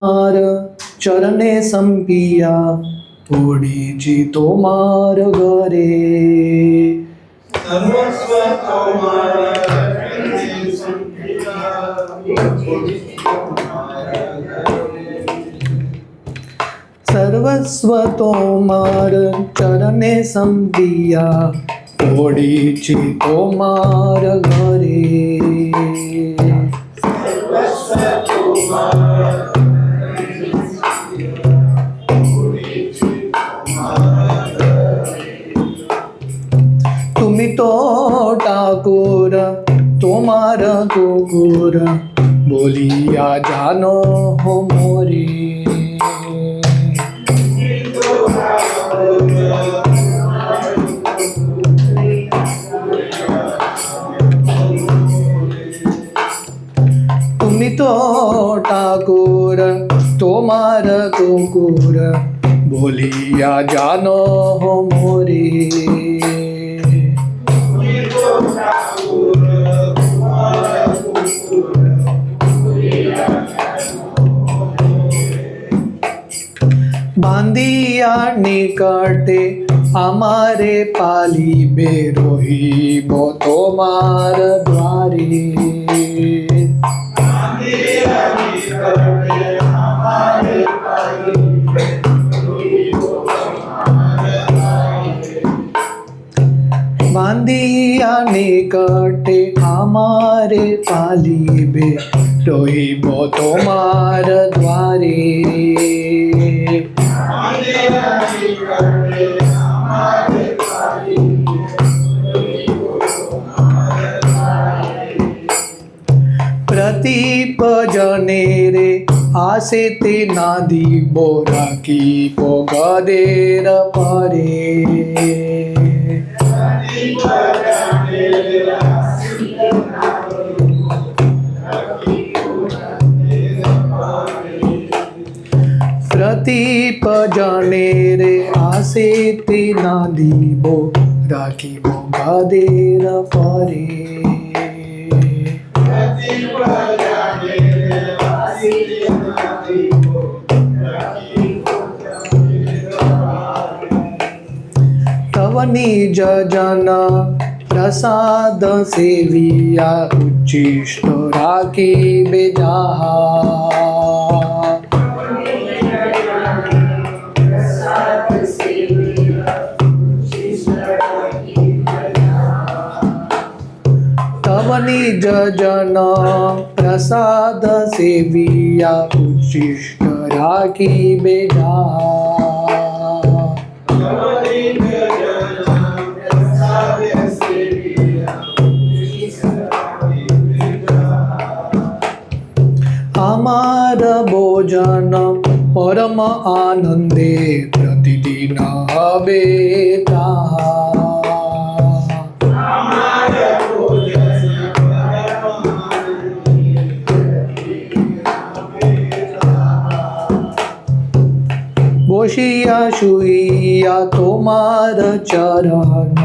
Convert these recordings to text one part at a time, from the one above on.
मार चरणे संपिया थोडीची तोमार घरे सर्वस्व तोमार चरणे संपिया थोडीची तोमार घरे सर्वस्व तोमार चरणे संपिया थोडीची तोमार घरे सर्वस्व तोमार तुम्ही तो ठाकुर तोमार कुकुर बोलिया जानो हो मोरे तुम्ही तो ठाकुर तोमार कुकुर बोलिया जानो हो मोरे बांधिया निकटे हमारे पाली बेरोही बो तोमार द्वारे बांधिया निकटे हमारे पाली बेरोही बो तोमार द्वारे प्रतीप जने रे आसे ते नादी बोरा की पोगदेर परे प्रतीप जने रे आसे ते नादी बोरा की पोगदेर परे तव निज जन प्रसाद सेविया उच्चिष्ट राखी बेजाहा तव निज जन प्रसाद सेविया उच्चिष्ट राखी बेजाहा हमार भोजन परम आनंदे प्रतिदिन बेता বসিয়া শুইয়া তোমার চরণ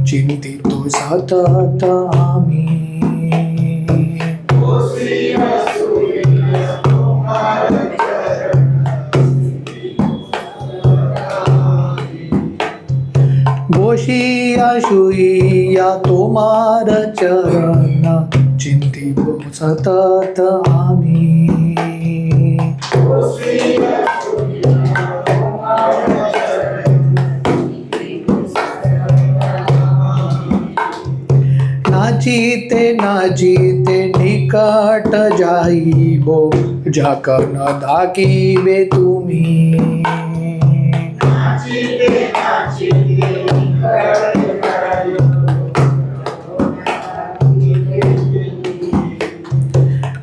চিন্তিত সতত আমি বসিয়া শুইয়া তোমার চরণ চিন্তিত সতত আমি नाचीते नाचीते निकट जाइबो जाकर न दाकिबे तुमी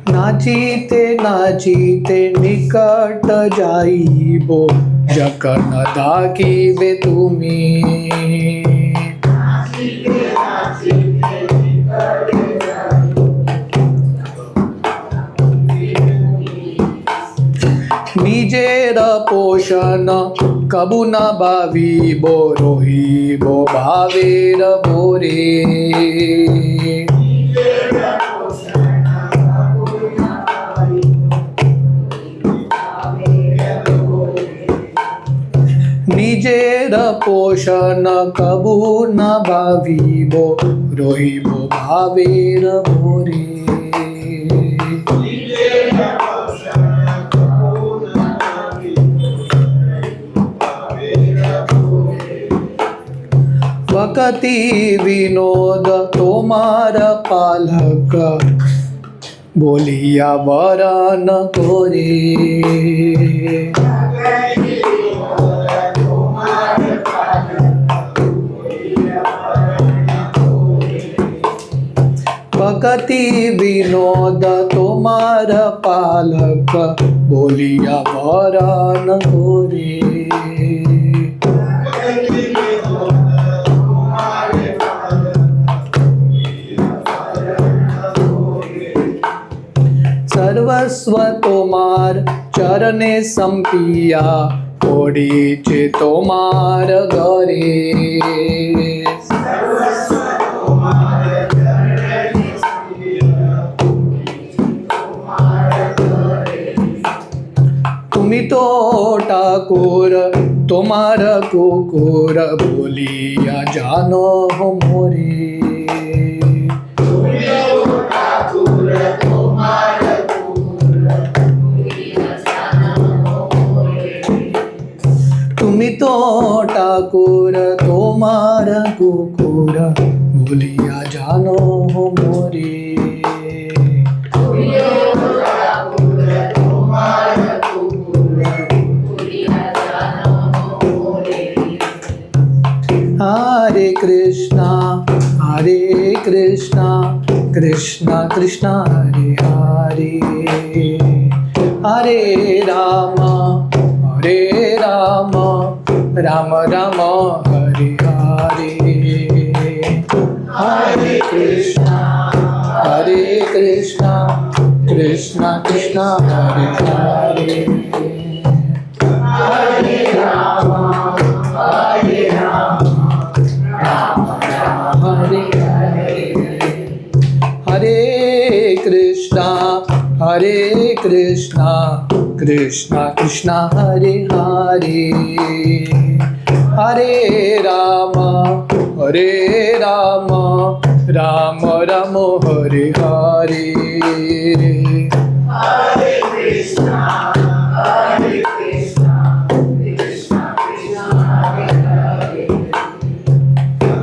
नाचीते नाचीते निकट जाइबो जाकर न दाकिबे तुमी নিজের পোষণ কবু না ভাবিব রহিব ভাবের ভোরে निजेर पोषण कबू न भाविबो रोहिबो भावेर भोरे। भक्ति विनोद तोमार पालक बोलिया वरन कोरे। भक्ति विनोद तोमार पालक बोलिया वरन कोरे। सर्वस्व तोमार चरणे संपिया ओडी चे तोमार घरे। तुमी तो ठाकुर तोमार कुकुर बोलिया जानो हो मोरे। तुमी तो ठाकुर तोमार कुकुर बोलिया जानो हो मोरे। हरे कृष्णा कृष्णा कृष्णा हरे हरे, हरे राम राम राम हरे हरे। हरे कृष्णा कृष्णा कृष्णा हरे हरे, हरे राम राम राम हरे हरे। हरे कृष्णा कृष्णा कृष्णा हरे हरे, हरे राम राम राम हरे हरे। हरे कृष्णा कृष्णा कृष्णा हरे हरे,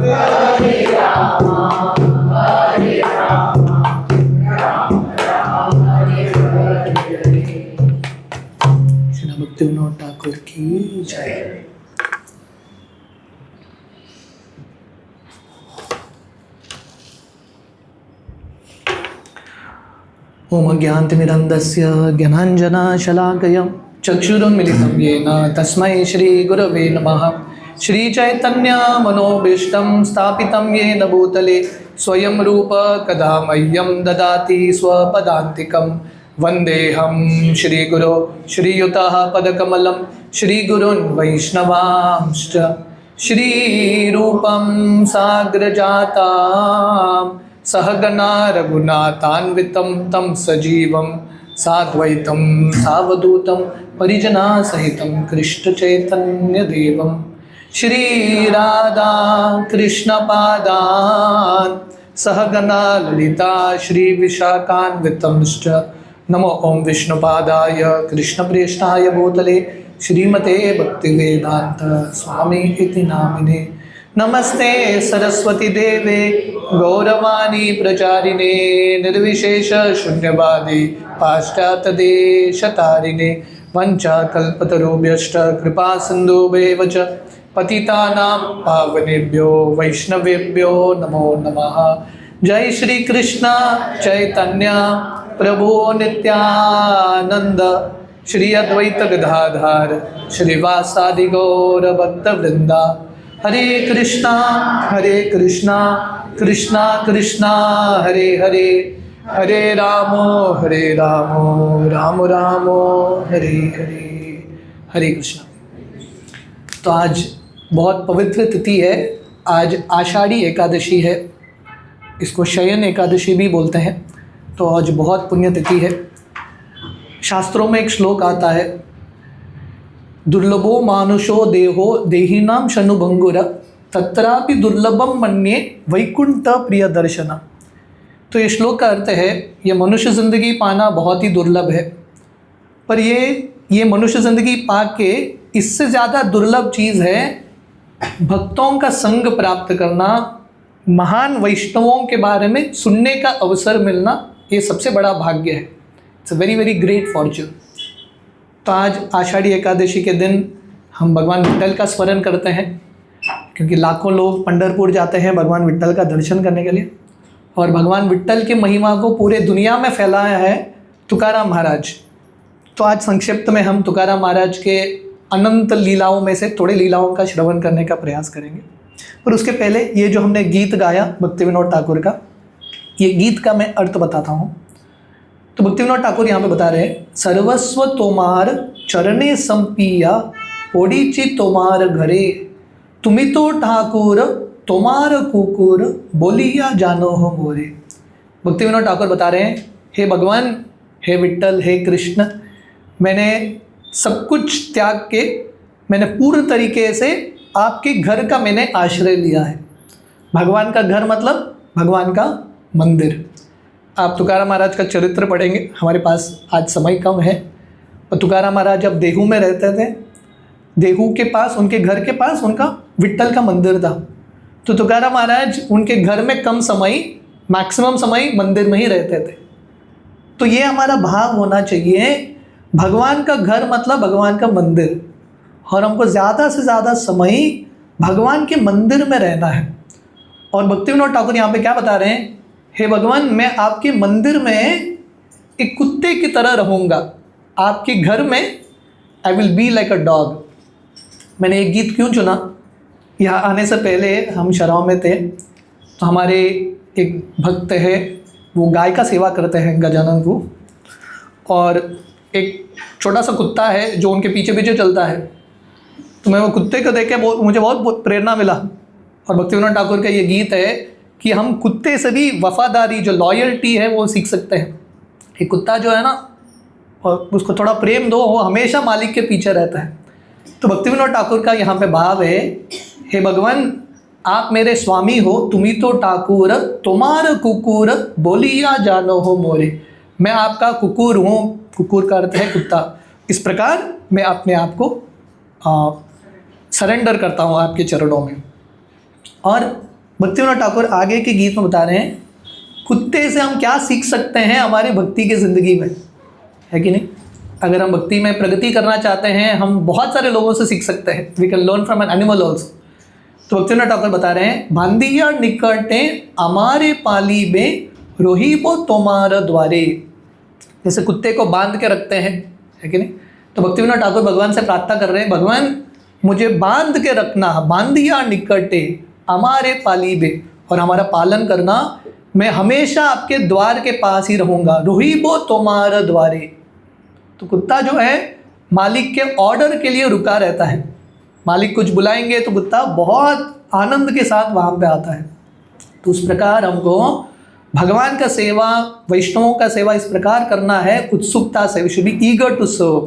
हरे राम राम राम हरे हरे। श्री भक्तिविनोद ठाकुर की जय। ओम अज्ञानतिमिरन्धस्य ज्ञानाञ्जनशलाकया चक्षुरुन्मिलितं येन तस्मै श्रीगुरवे नमः। श्रीचैतन्यमनोभीष्टं स्थापितं येन भूतले स्वयं रूप कदा मह्यं ददाति स्वपदान्तिकं। वन्देऽहं श्रीगुरो श्रीयुतः पदकमलं श्रीगुरुन् वैष्णवांश्च श्रीरूपं साग्रजातां सहगना रघुनाथान्वितं तं सजीवं साद्वैतं सावधूतं परिजनसहितं कृष्णचैतन्यदेवं श्रीराधा कृष्णपादान् सहगना ललिता श्रीविशाखान्वितंश्च। नमो ओं विष्णुपादाय कृष्णप्रेष्ठाय भूतले श्रीमते भक्तिवेदांत स्वामी इति नामिने। नमस्ते सरस्वती देवे गौरवाणी प्रचारिणे निर्विशेष शून्यवादी पाश्चात्यदेशतारिणे। वंचाकल्पतरुभ्यश्च कृपा सिन्धुभ्येव च पतितानां पावनेभ्यो वैष्णवेभ्यो नमो नमः। जय श्री कृष्ण चैतन्य प्रभु नित्यानंद श्री अद्वैत गदाधर श्रीवासादि गौर भक्त वृंदा। हरे कृष्णा कृष्णा कृष्णा हरे हरे, हरे राम राम राम हरे हरे। हरे कृष्णा। तो आज बहुत पवित्र तिथि है। आज आषाढ़ी एकादशी है, इसको शयन एकादशी भी बोलते हैं। तो आज बहुत पुण्य तिथि है। शास्त्रों में एक श्लोक आता है दुर्लभो मानुषो देहो देहिनाम शनुभंगुर तत्रापि दुर्लभम मन्ये वैकुंठ प्रिय दर्शना। तो ये श्लोक का अर्थ है, ये मनुष्य ज़िंदगी पाना बहुत ही दुर्लभ है, पर ये मनुष्य ज़िंदगी पा के इससे ज़्यादा दुर्लभ चीज़ है भक्तों का संग प्राप्त करना, महान वैष्णवों के बारे में सुनने का अवसर मिलना। ये सबसे बड़ा भाग्य है। It's a very very great Fortune. तो आज आषाढ़ी एकादशी के दिन हम भगवान विट्ठल का स्मरण करते हैं, क्योंकि लाखों लोग पंढरपुर जाते हैं भगवान विट्ठल का दर्शन करने के लिए, और भगवान विट्ठल की महिमा को पूरे दुनिया में फैलाया है तुकाराम महाराज। तो आज संक्षिप्त में हम तुकाराम महाराज के अनंत लीलाओं में से थोड़े लीलाओं का श्रवण करने का प्रयास करेंगे। पर उसके पहले ये जो हमने गीत गाया भक्ति विनोद ठाकुर का, ये गीत का मैं अर्थ बताता हूँ। तो भक्ति विनोद ठाकुर यहाँ पे बता रहे हैं, सर्वस्व तोमार चरणे संपिया ओडीची तोमार घरे, तुमी तो ठाकुर तोमार कुकुर बोलिया जानो हो मोरे। भक्ति विनोद ठाकुर बता रहे हैं, हे भगवान, हे विट्ठल, हे कृष्ण, मैंने सब कुछ त्याग के मैंने पूर्ण तरीके से आपके घर का मैंने आश्रय लिया है। भगवान का घर मतलब भगवान का मंदिर। आप तुकाराम महाराज का चरित्र पढ़ेंगे, हमारे पास आज समय कम है, और तुकाराम महाराज जब देहू में रहते थे, देहू के पास उनके घर के पास उनका विट्ठल का मंदिर था। तो तुकाराम महाराज उनके घर में कम समय, मैक्सिमम समय मंदिर में ही रहते थे। तो ये हमारा भाव होना चाहिए, भगवान का घर मतलब भगवान का मंदिर, और हमको ज़्यादा से ज़्यादा समय भगवान के मंदिर में रहना है। और भक्ति विनोद ठाकुर यहाँ पे क्या बता रहे हैं, हे भगवान, मैं आपके मंदिर में एक कुत्ते की तरह रहूँगा, आपके घर में आई will be like a dog. मैंने एक गीत क्यों चुना, यहाँ आने से पहले हम शराव में थे, तो हमारे एक भक्त है, वो गाय का सेवा करते हैं गजानन को, और एक छोटा सा कुत्ता है जो उनके पीछे पीछे चलता है। तो मैं वो कुत्ते को देख के मुझे बहुत प्रेरणा मिला, और भक्ति विनोद ठाकुर का ये गीत है कि हम कुत्ते से भी वफादारी, जो लॉयल्टी है, वो सीख सकते हैं। एक कुत्ता जो है ना, और उसको थोड़ा प्रेम दो, वो हमेशा मालिक के पीछे रहता है। तो भक्ति विनोद ठाकुर का यहाँ पे भाव है, हे भगवान, आप मेरे स्वामी हो, तुम्ही तो ठाकुर तुम्हार कुकुर बोलिया जानो हो मोरे। मैं आपका कुकुर हूँ, कुकुर का अर्थ है कुत्ता। इस प्रकार मैं अपने आप को सरेंडर करता हूँ आपके चरणों में। और भक्ति विनोद ठाकुर आगे के गीत में बता रहे हैं, कुत्ते से हम क्या सीख सकते हैं हमारे भक्ति की ज़िंदगी में, है कि नहीं। अगर हम भक्ति में प्रगति करना चाहते हैं, हम बहुत सारे लोगों से सीख सकते हैं। We can learn from an animal also. तो भक्ति विनोद ठाकुर बता रहे हैं, भांदिया निकटे हमारे पाली में रोहिबो तोमार द्वारे। जैसे कुत्ते को बांध के रखते हैं, है कि नहीं। तो भक्ति विनोद ठाकुर भगवान से प्रार्थना कर रहे हैं, भगवान मुझे बांध के रखना, बांधिया निकटे हमारे पाली बे, और हमारा पालन करना, मैं हमेशा आपके द्वार के पास ही रहूँगा। रोहिबो तोमार द्वारे। तो कुत्ता जो है मालिक के ऑर्डर के लिए रुका रहता है। मालिक कुछ बुलाएंगे तो कुत्ता बहुत आनंद के साथ वहाँ पे आता है। तो उस प्रकार हमको भगवान का सेवा, वैष्णवों का सेवा इस प्रकार करना है, उत्सुकता से। We should be eager to serve.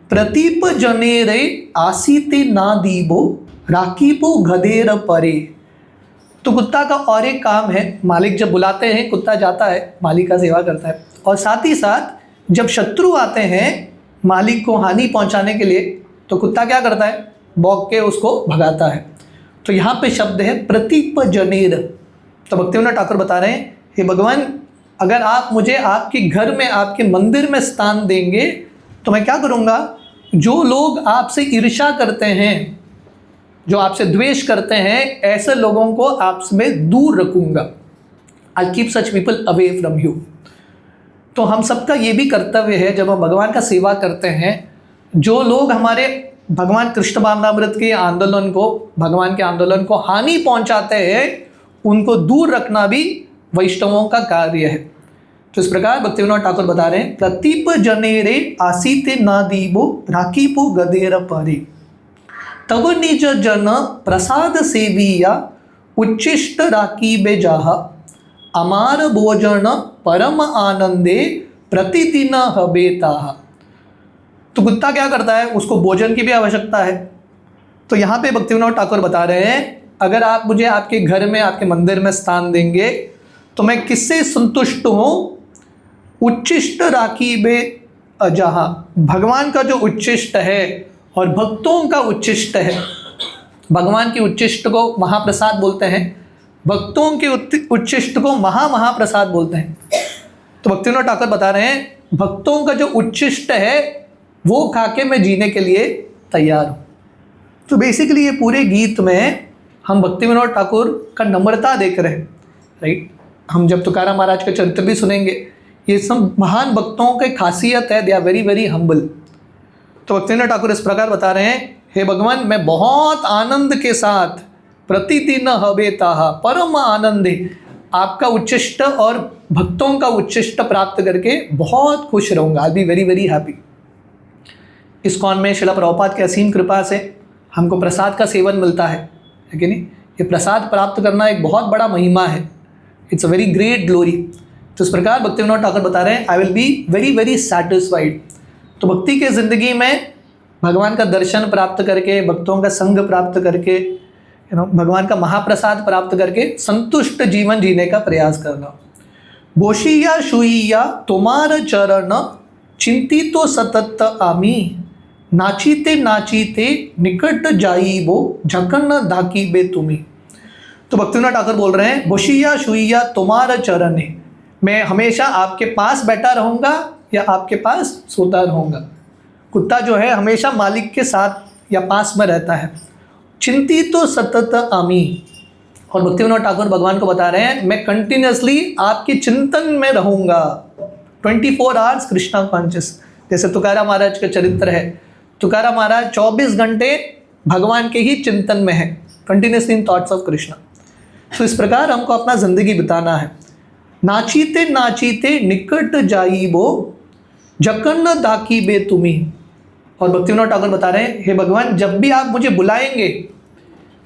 प्रतीप जनेरे आसीते ना दीबो राकीबो गधेर परे। तो कुत्ता का और एक काम है, मालिक जब बुलाते हैं कुत्ता जाता है, मालिक का सेवा करता है, और साथ ही साथ जब शत्रु आते हैं मालिक को हानि पहुंचाने के लिए, तो कुत्ता क्या करता है, भौंक के उसको भगाता है। तो यहाँ पे शब्द है प्रतीप जनेर। तो भक्ति विनोद ठाकुर बता रहे हैं, हे भगवान, अगर आप मुझे आपके घर में, आपके मंदिर में स्थान देंगे, तो मैं क्या करूँगा, जो लोग आपसे ईर्ष्या करते हैं, जो आपसे द्वेष करते हैं, ऐसे लोगों को आपसे मैं दूर रखूँगा। I keep such people away from you. तो हम सबका ये भी कर्तव्य है, जब हम भगवान का सेवा करते हैं, जो लोग हमारे भगवान कृष्ण भावनामृत के आंदोलन को, भगवान के आंदोलन को हानि पहुंचाते हैं, उनको दूर रखना भी वैष्णवों का कार्य है। तो इस प्रकार भक्ति विनोद ठाकुर बता रहे हैं, प्रतीप जनेरे आसीते ना दीबो राकीबो गधेर परे, तब निज जन प्रसाद सेविया उच्चिष्ट राकीबे जाहा, अमार भोजन परम आनंदे प्रतिदिन हबेता। तो तो कुत्ता क्या करता है, उसको भोजन की भी आवश्यकता है। तो यहाँ पे भक्तिविनोद ठाकुर बता रहे हैं, अगर आप मुझे आपके घर में, आपके मंदिर में स्थान देंगे तो मैं किससे संतुष्ट हूँ? उच्छिष्ट राखीबे अजहा, भगवान का जो उच्छिष्ट है और भक्तों का उच्छिष्ट है। भगवान की उच्छिष्ट को महाप्रसाद बोलते हैं, भक्तों के उच्छिष्ट को महाप्रसाद बोलते हैं। तो भक्तिविनोद ठाकुर बता रहे हैं, भक्तों का जो उच्छिष्ट है वो खा के मैं जीने के लिए तैयार हूँ। तो बेसिकली ये पूरे गीत में हम भक्तिविनोद ठाकुर का नम्रता देख रहे हैं, राइट। हम जब तुकाराम महाराज का चरित्र भी सुनेंगे, ये सब महान भक्तों की खासियत है, they are very very humble. तो भक्तिविनोद ठाकुर इस प्रकार बता रहे हैं, हे भगवान, मैं बहुत आनंद के साथ प्रतिदिन हवेता परम आनंदे, आपका उच्छिष्ट और भक्तों का उच्छिष्ट प्राप्त करके बहुत खुश रहूँगा। I be very very happy. ISKCON में श्रील प्रभुपाद की असीम कृपा से हमको प्रसाद का सेवन मिलता है कि नहीं। ये प्रसाद प्राप्त करना एक बहुत बड़ा महिमा है, it's a very great glory. तो इस प्रकार भक्तिविनोद ठाकुर बता रहे हैं, आई will B very very satisfied. तो भक्ति के ज़िंदगी में भगवान का दर्शन प्राप्त करके, भक्तों का संग प्राप्त करके, भगवान का महाप्रसाद प्राप्त करके संतुष्ट जीवन जीने का प्रयास करना। बोशिया शुइया तुम्हार चरण चिंतितो सतत आमी, नाचीते नाचीते निकट जाइबो झकन धाकीबे तुमी। तो भक्तिविनोद ठाकुर बोल रहे हैं, बोशिया शुइया तुम्हार चरण, मैं हमेशा आपके पास बैठा रहूँगा या आपके पास सोता रहूँगा। कुत्ता जो है हमेशा मालिक के साथ या पास में रहता है। चिंतितो सतत आमी, और भक्तिविनोद ठाकुर भगवान को बता रहे हैं, मैं कंटिन्यूसली आपके चिंतन में रहूँगा। 24 आवर्स कृष्णा कॉन्शियस। जैसे तुकाराम महाराज का चरित्र है, तुकाराम महाराज 24 घंटे भगवान के ही चिंतन में है, continuously in thoughts of Krishna. तो इस प्रकार हमको अपना ज़िंदगी बिताना है। नाचीते नाचीते निकट जाइबो जकन दाकीबे तुमी। और भक्तिविनोद ठाकुर बता रहे हैं, हे भगवान, जब भी आप मुझे बुलाएंगे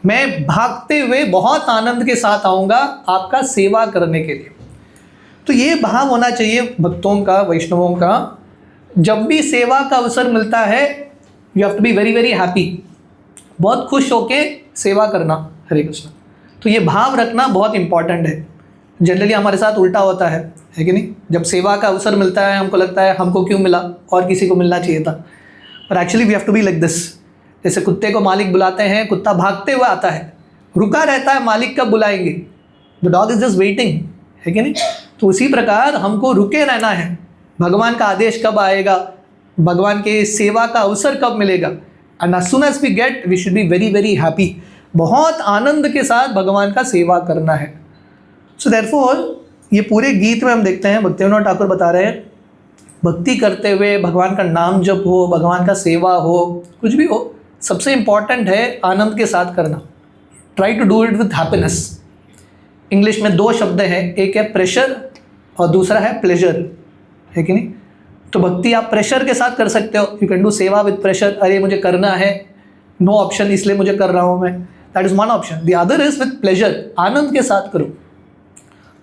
मैं भागते हुए बहुत आनंद के साथ आऊँगा आपका सेवा करने के लिए। तो ये भाव होना चाहिए भक्तों का, वैष्णवों का। जब भी सेवा का अवसर मिलता है, you have to be very very happy, बहुत खुश होके सेवा करना। हरे कृष्ण। तो ये भाव रखना बहुत इंपॉर्टेंट है। जनरली हमारे साथ उल्टा होता है कि नहीं। जब सेवा का अवसर मिलता है हमको लगता है हमको क्यों मिला, और किसी को मिलना चाहिए था। पर actually we have to be like this. जैसे कुत्ते को मालिक बुलाते हैं, कुत्ता भागते हुए आता है, रुका रहता है मालिक कब बुलाएंगे, the dog is just waiting, है कि नहीं। तो उसी प्रकार हमको रुके रहना है, भगवान का आदेश कब आएगा, भगवान के सेवा का अवसर कब मिलेगा। And as soon as we get, we should be very very happy. बहुत आनंद के साथ भगवान का सेवा करना है। सो देयरफॉर ये पूरे गीत में हम देखते हैं भक्तिविनोद ठाकुर बता रहे हैं, भक्ति करते हुए भगवान का नाम जप हो, भगवान का सेवा हो, कुछ भी हो, सबसे इम्पॉर्टेंट है आनंद के साथ करना। Try to do it with happiness. English में 2 शब्द हैं, एक है प्रेशर और दूसरा है प्लेजर, है कि नहीं। तो भक्ति आप प्रेशर के साथ कर सकते हो, यू कैन डू सेवा विथ प्रेशर, अरे मुझे करना है, नो ऑप्शन, इसलिए मुझे कर रहा हूँ मैं, that is one option. The other is with pleasure, आनंद के साथ करो।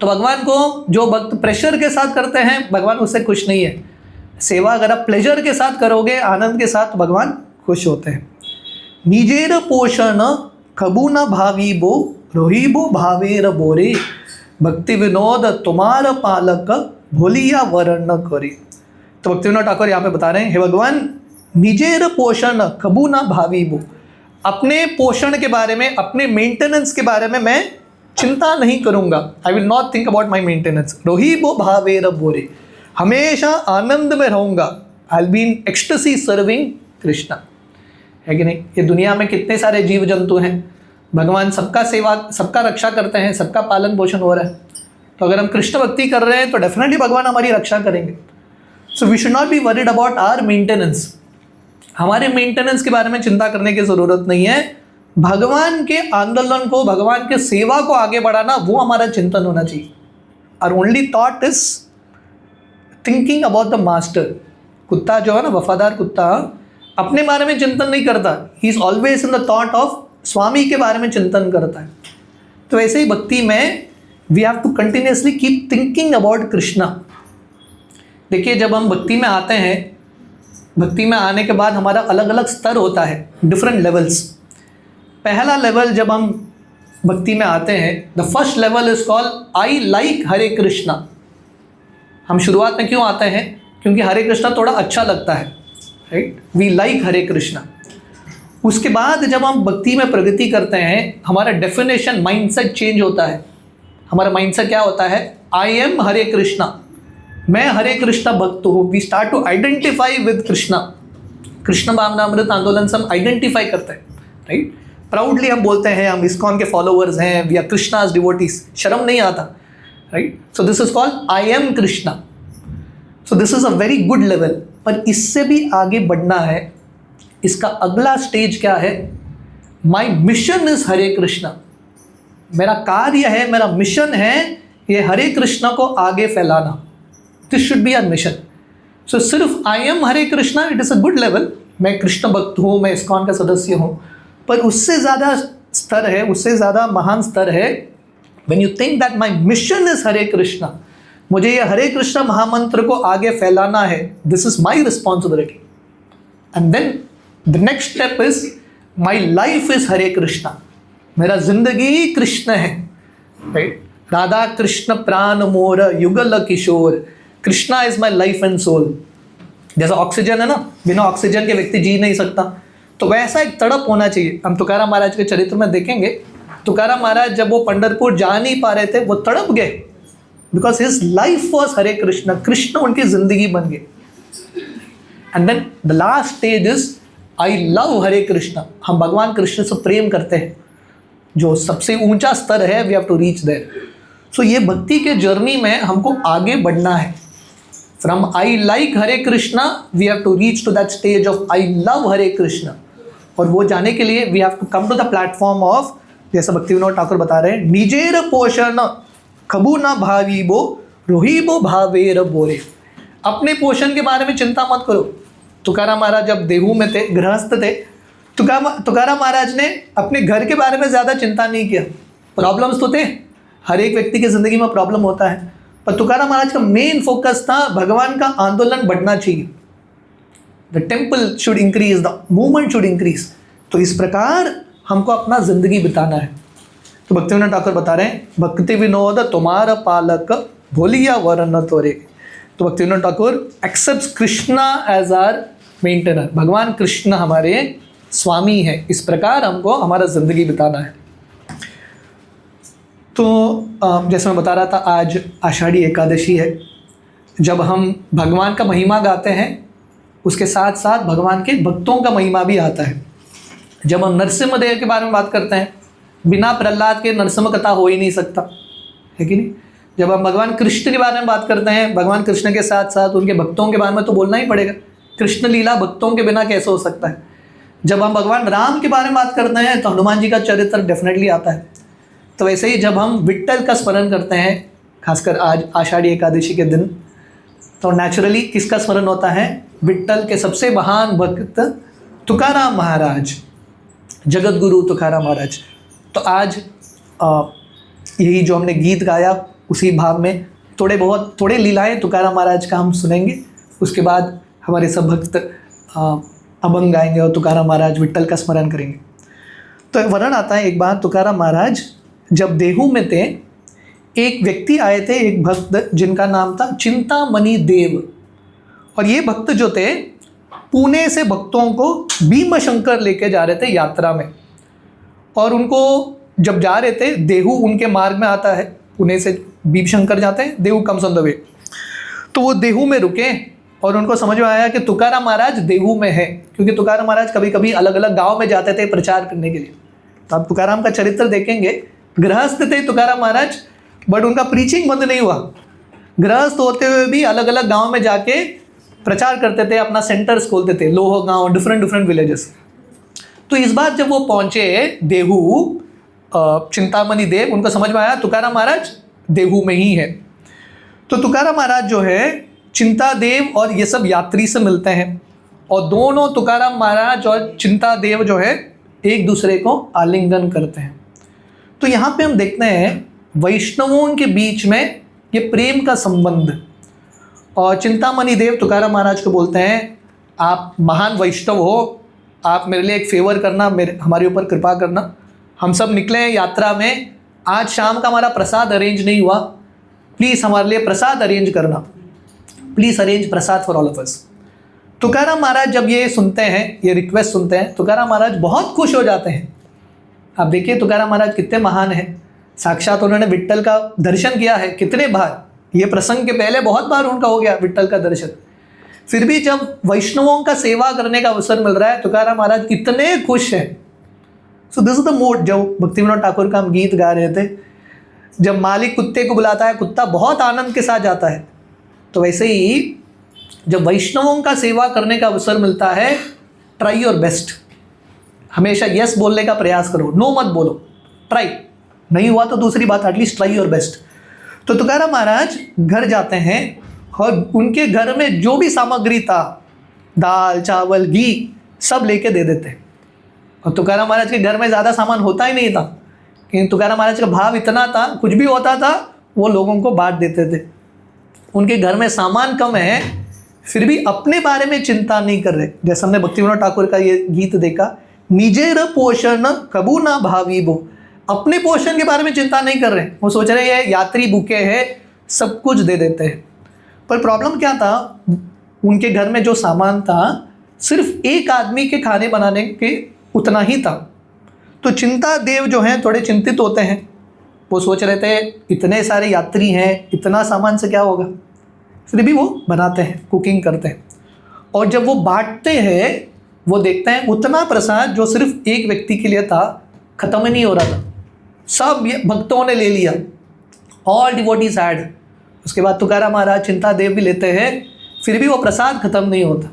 तो भगवान को जो भक्त प्रेशर के साथ करते हैं, भगवान उससे खुश नहीं है। सेवा अगर आप प्लेजर के साथ करोगे, आनंद के साथ, तो भगवान खुश होते हैं। निजेर पोषण कबू न भावीबो रोहिबो भावेर बोरे, भक्ति विनोद तुम्हार पालक भोलिया वर्ण करे। तो भक्ति विनोद ठाकुर यहाँ पे बता रहे हैं, हे भगवान, निजेर पोषण कबू न भावीबो, अपने पोषण के बारे में, अपने मेंटेनेंस के बारे में मैं चिंता नहीं करूँगा। I will not think about my maintenance. रोहिबो भावेर बोरे, हमेशा आनंद में रहूँगा। I will be in ecstasy serving Krishna, है कि नहीं। ये दुनिया में कितने सारे जीव जंतु हैं, भगवान सबका सेवा, सबका रक्षा करते हैं, सबका पालन पोषण हो रहा है। तो अगर हम कृष्ण भक्ति कर रहे हैं तो डेफिनेटली भगवान हमारी रक्षा करेंगे। So we should not be worried about our maintenance. हमारे मेंटेनेंस के बारे में चिंता करने की ज़रूरत नहीं है। भगवान के आंदोलन को, भगवान के सेवा को आगे बढ़ाना, वो हमारा चिंतन होना चाहिए। और only thought is thinking about the master. कुत्ता जो है ना, वफादार कुत्ता, अपने बारे में चिंतन नहीं करता, he is always in the thought of Swami के बारे में चिंतन करता है। तो ऐसे ही भक्ति में we have to continuously keep thinking about Krishna. देखिए, जब हम भक्ति में आते हैं, भक्ति में आने के बाद हमारा अलग अलग स्तर होता है, डिफरेंट लेवल्स। पहला लेवल जब हम भक्ति में आते हैं, the first level is called I like Hare Krishna. हम शुरुआत में क्यों आते हैं? क्योंकि हरे कृष्णा थोड़ा अच्छा लगता है, right? We like Hare Krishna. उसके बाद जब हम भक्ति में प्रगति करते हैं, हमारा डेफिनेशन, माइंडसेट चेंज होता है। हमारा माइंडसेट क्या होता है? आई एम हरे कृष्णा, मैं हरे कृष्णा भक्त हूँ। We start to identify with Krishna. Krishna भावनामृत आंदोलन से हम आइडेंटिफाई करते हैं, राइट? प्राउडली हम बोलते हैं हम इस्कॉन के फॉलोअर्स हैं, वी आर कृष्णाज डिवोटीज, शर्म नहीं आता, right? So this is called I am Krishna. So this is a very good level. पर इससे भी आगे बढ़ना है। इसका अगला स्टेज क्या है? माई मिशन इज हरे कृष्णा। मेरा कार्य है, मेरा मिशन है ये हरे कृष्णा को आगे फैलाना। This should be our mission. So सिर्फ I am Hare Krishna, it is a good level, मैं कृष्ण भक्त हूँ, मैं इस्कॉन का सदस्य हूँ। पर उससे ज़्यादा स्तर है, उससे ज़्यादा महान स्तर है when you think that my mission is Hare Krishna. मुझे ये हरे कृष्णा महामंत्र को आगे फैलाना है, this is my responsibility. And then the next step is my life is Hare Krishna. मेरा जिंदगी कृष्ण है, राइट? राधा कृष्ण प्राण मोर युगल किशोर, Krishna is my life and soul. जैसा ऑक्सीजन है ना, बिना ऑक्सीजन के व्यक्ति जी नहीं सकता, तो वैसा एक तड़प होना चाहिए। हम तुकाराम महाराज के चरित्र में देखेंगे, तुकाराम महाराज जब वो पंढरपुर जा नहीं पा रहे थे, वो तड़प गए, because his life was Hare Krishna. Krishna उनकी जिंदगी बन गए। And then the last stage is I love Hare Krishna. हम भगवान कृष्ण से प्रेम करते हैं, जो सबसे ऊंचा स्तर है, we have to reach there. So ये भक्ति के जर्नी में हमको आगे बढ़ना है। From I like Hare Krishna we have to reach to that stage of I love Hare Krishna. और वो जाने के लिए we have to come to the platform of, जैसा भक्ति विनोद ठाकुर बता रहे हैं, निजेर पोषण कबू न भावीबो रोहिबो भावेर बोरे। अपने पोषण के बारे में चिंता मत करो। तुकाराम महाराज जब देहू में थे, गृहस्थ थे, तुकाराम महाराज ने अपने घर के बारे में ज़्यादा चिंता नहीं किया। प्रॉब्लम्स तो थे, हर एक व्यक्ति की ज़िंदगी में प्रॉब्लम होता है, पर तुकाराम महाराज का मेन फोकस था भगवान का आंदोलन बढ़ना चाहिए। The temple should increase, the movement should increase. तो इस प्रकार हमको अपना ज़िंदगी बिताना है। तो भक्ति विनोद ठाकुर बता रहे हैं, भक्ति विनोद तुम्हारा पालक भोलिया वरन तोरे। तो Bhakti Vinod Thakur accept Krishna as our maintainer. भगवान कृष्ण हमारे स्वामी हैं। इस प्रकार हमको हमारा ज़िंदगी बिताना है। तो जैसे मैं बता रहा था, आज आषाढ़ी एकादशी है। जब हम भगवान का महिमा गाते हैं, उसके साथ साथ भगवान के भक्तों का महिमा भी आता है। जब हम नरसिम्हदेव के बारे में बात करते हैं, बिना प्रहलाद के नरसिम्ह कथा हो ही नहीं सकता, है कि नहीं? जब हम भगवान कृष्ण के बारे में बात करते हैं, भगवान कृष्ण के साथ साथ उनके भक्तों के बारे में तो बोलना ही पड़ेगा। कृष्ण लीला भक्तों के बिना कैसे हो सकता है? जब हम भगवान राम के बारे में बात करते हैं, तो हनुमान जी का चरित्र डेफिनेटली आता है। तो वैसे ही जब हम विट्ठल का स्मरण करते हैं, खासकर आज आषाढ़ी एकादशी के दिन, तो नेचुरली किसका स्मरण होता है? विट्ठल के सबसे महान भक्त तुकाराम महाराज, जगत गुरु तुकाराम महाराज। तो आज यही जो हमने गीत गाया, उसी भाव में थोड़े लीलाएं तुकाराम महाराज का हम सुनेंगे। उसके बाद हमारे सब भक्त अभंग गाएंगे और तुकाराम महाराज विट्ठल का स्मरण करेंगे। तो वर्णन आता है, एक बार तुकाराम महाराज जब देहू में थे, एक व्यक्ति आए थे, एक भक्त जिनका नाम था चिंतामणि देव। और ये भक्त जो थे, पुणे से भक्तों को भीम शंकर लेके जा रहे थे यात्रा में। और उनको जब जा रहे थे, देहू उनके मार्ग में आता है, पुणे से भीम शंकर जाते हैं, Dehu comes on the way. तो वो देहू में रुके और उनको समझ में आया कि तुकाराम महाराज देहू में है, क्योंकि तुकाराम महाराज कभी कभी अलग अलग गांव में जाते थे प्रचार करने के लिए। तो आप तुकाराम का चरित्र देखेंगे, गृहस्थ थे तुकाराम महाराज, बट उनका प्रीचिंग बंद नहीं हुआ। गृहस्थ होते हुए भी अलग अलग गांव में जाके प्रचार करते थे, अपना सेंटर्स खोलते थे, लोह गांव, डिफरेंट विलेजेस। तो इस बार जब वो पहुंचे देहू, चिंतामणि देव, उनको समझ में आया तुकाराम महाराज देहू में ही है। तो तुकाराम महाराज जो है चिंता देव और ये सब यात्री से मिलते हैं, और दोनों तुकाराम महाराज और चिंता देव जो है एक दूसरे को आलिंगन करते हैं। तो यहाँ पे हम देखते हैं वैष्णवों के बीच में ये प्रेम का संबंध। और चिंतामणि देव तुकाराम महाराज को बोलते हैं, आप महान वैष्णव हो, आप मेरे लिए एक फेवर करना, हमारे ऊपर कृपा करना। हम सब निकले हैं यात्रा में, आज शाम का हमारा प्रसाद अरेंज नहीं हुआ, प्लीज़ हमारे लिए प्रसाद अरेंज करना, please arrange prasad for all of us. Tukaram Maharaj जब ये सुनते हैं, ये रिक्वेस्ट सुनते हैं, तुकाराम महाराज बहुत खुश हो जाते हैं। आप देखिए तुकाराम महाराज कितने महान हैं, साक्षात उन्होंने विट्ठल का दर्शन किया है कितने बार, ये प्रसंग के पहले बहुत बार उनका हो गया विट्ठल का दर्शन। फिर भी जब वैष्णवों का सेवा करने का अवसर मिल रहा है, तुकाराम महाराज इतने खुश हैं। So this is the mood. जब भक्ति विनोद ठाकुर का हम गीत गा रहे थे, जब मालिक कुत्ते को बुलाता है, कुत्ता बहुत आनंद के साथ जाता है, तो वैसे ही जब वैष्णवों का सेवा करने का अवसर मिलता है, ट्राई योर बेस्ट। हमेशा यस बोलने का प्रयास करो, नो मत बोलो, ट्राई। नहीं हुआ तो दूसरी बात, एटलीस्ट ट्राई योर बेस्ट। तो तुकाराम महाराज घर जाते हैं और उनके घर में जो भी सामग्री था, दाल चावल घी, सब लेके दे देते हैं। और तुकाराम महाराज के घर में ज़्यादा सामान होता ही नहीं था, लेकिन तुकाराम महाराज का भाव इतना था, कुछ भी होता था वो लोगों को बांट देते थे। उनके घर में सामान कम है, फिर भी अपने बारे में चिंता नहीं कर रहे। जैसे हमने भक्ति विनोद ठाकुर का ये गीत देखा, निजेर पोषण कबू ना भावी बो, अपने पोषण के बारे में चिंता नहीं कर रहे। वो सोच रहे हैं यात्री भूखे हैं, सब कुछ दे देते हैं। पर प्रॉब्लम क्या था, उनके घर में जो सामान था सिर्फ एक आदमी के खाने बनाने के उतना ही था। तो चिंता देव जो हैं थोड़े चिंतित होते हैं। वो सोच रहे थे इतने सारे यात्री हैं, इतना सामान से क्या होगा। फिर भी वो बनाते हैं, कुकिंग करते हैं, और जब वो बांटते हैं वो देखते हैं उतना प्रसाद जो सिर्फ एक व्यक्ति के लिए था खत्म ही नहीं हो रहा था, सब भक्तों ने ले लिया, ऑल डिवोटीज हैड। उसके बाद तुकाराम महाराज चिंता देव भी लेते हैं, फिर भी वो प्रसाद खत्म नहीं होता।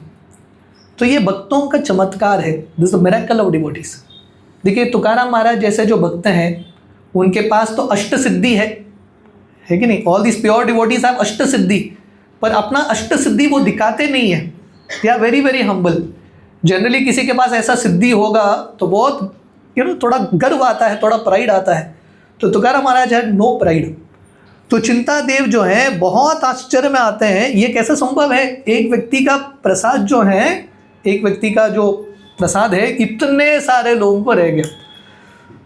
तो ये भक्तों का चमत्कार है, this is miracle of devotees. देखिए तुकाराम महाराज जैसे जो भक्त हैं, उनके पास तो अष्ट सिद्धि है कि नहीं, all this pure devotees have अष्ट सिद्धि, पर अपना अष्ट सिद्धि वो दिखाते नहीं है, they are very very humble. Generally किसी के पास ऐसा सिद्धि होगा तो बहुत थोड़ा गर्व आता है, थोड़ा प्राइड आता है। तो तुकाराम महाराज है नो प्राइड। तो चिंता देव जो है बहुत आश्चर्य में आते हैं, ये कैसे संभव है, एक व्यक्ति का प्रसाद जो है, एक व्यक्ति का जो प्रसाद है इतने सारे लोगों को रह गया।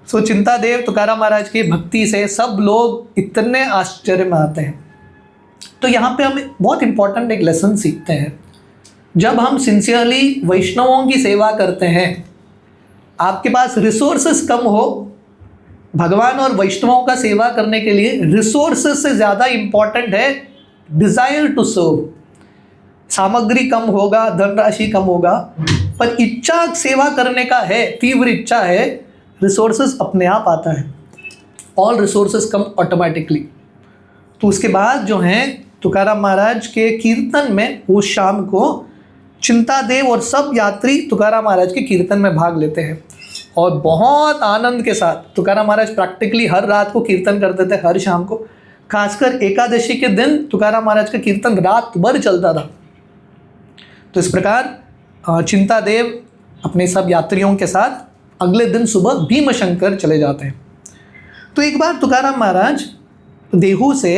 सो चिंता देव तुकाराम महाराज की भक्ति से सब लोग इतने आश्चर्य में आते हैं। तो यहाँ पे हम बहुत इंपॉर्टेंट एक लेसन सीखते हैं। जब हम सिंसियरली वैष्णवों की सेवा करते हैं, आपके पास रिसोर्सेस कम हो, भगवान और वैष्णवों का सेवा करने के लिए रिसोर्सेस से ज़्यादा इंपॉर्टेंट है डिज़ायर टू सर्व। सामग्री कम होगा, धनराशि कम होगा, पर इच्छा सेवा करने का है, तीव्र इच्छा है, रिसोर्सेस अपने आप आता है, ऑल रिसोर्सेस कम ऑटोमेटिकली। तो उसके बाद जो हैं तुकाराम महाराज के कीर्तन में उस शाम को चिंता देव और सब यात्री तुकाराम महाराज के कीर्तन में भाग लेते हैं, और बहुत आनंद के साथ तुकाराम महाराज प्रैक्टिकली हर रात को कीर्तन करते थे, हर शाम को। खासकर एकादशी के दिन तुकाराम महाराज का कीर्तन रात भर चलता था। तो इस प्रकार चिंता देव अपने सब यात्रियों के साथ अगले दिन सुबह भीमशंकर चले जाते हैं। तो एक बार तुकाराम महाराज देहू से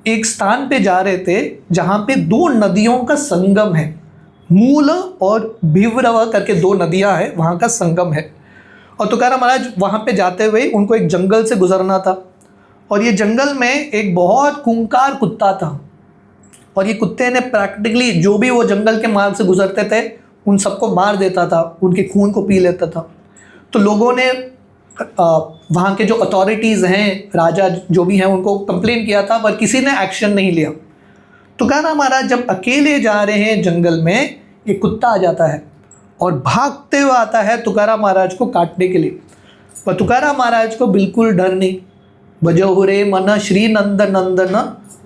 एक स्थान पे जा रहे थे जहाँ पे दो नदियों का संगम है, मूल और भिवरव करके दो नदियाँ हैं, वहाँ का संगम है। और तुकाराम महाराज वहाँ पे जाते हुए उनको एक जंगल से गुजरना था, और ये जंगल में एक बहुत खूंखार कुत्ता था, और ये कुत्ते ने प्रैक्टिकली जो भी वो जंगल के मार्ग से गुजरते थे उन सबको मार देता था, उनके खून को पी लेता था। तो लोगों ने वहाँ के जो अथॉरिटीज़ हैं, राजा जो भी हैं, उनको कंप्लेन किया था, पर किसी ने एक्शन नहीं लिया। तुकाराम महाराज जब अकेले जा रहे हैं जंगल में, ये कुत्ता आ जाता है और भागते हुए आता है तुकाराम महाराज को काटने के लिए। पर तुकाराम महाराज को बिल्कुल डर नहीं। भजहु रे मन श्री नंद नंदन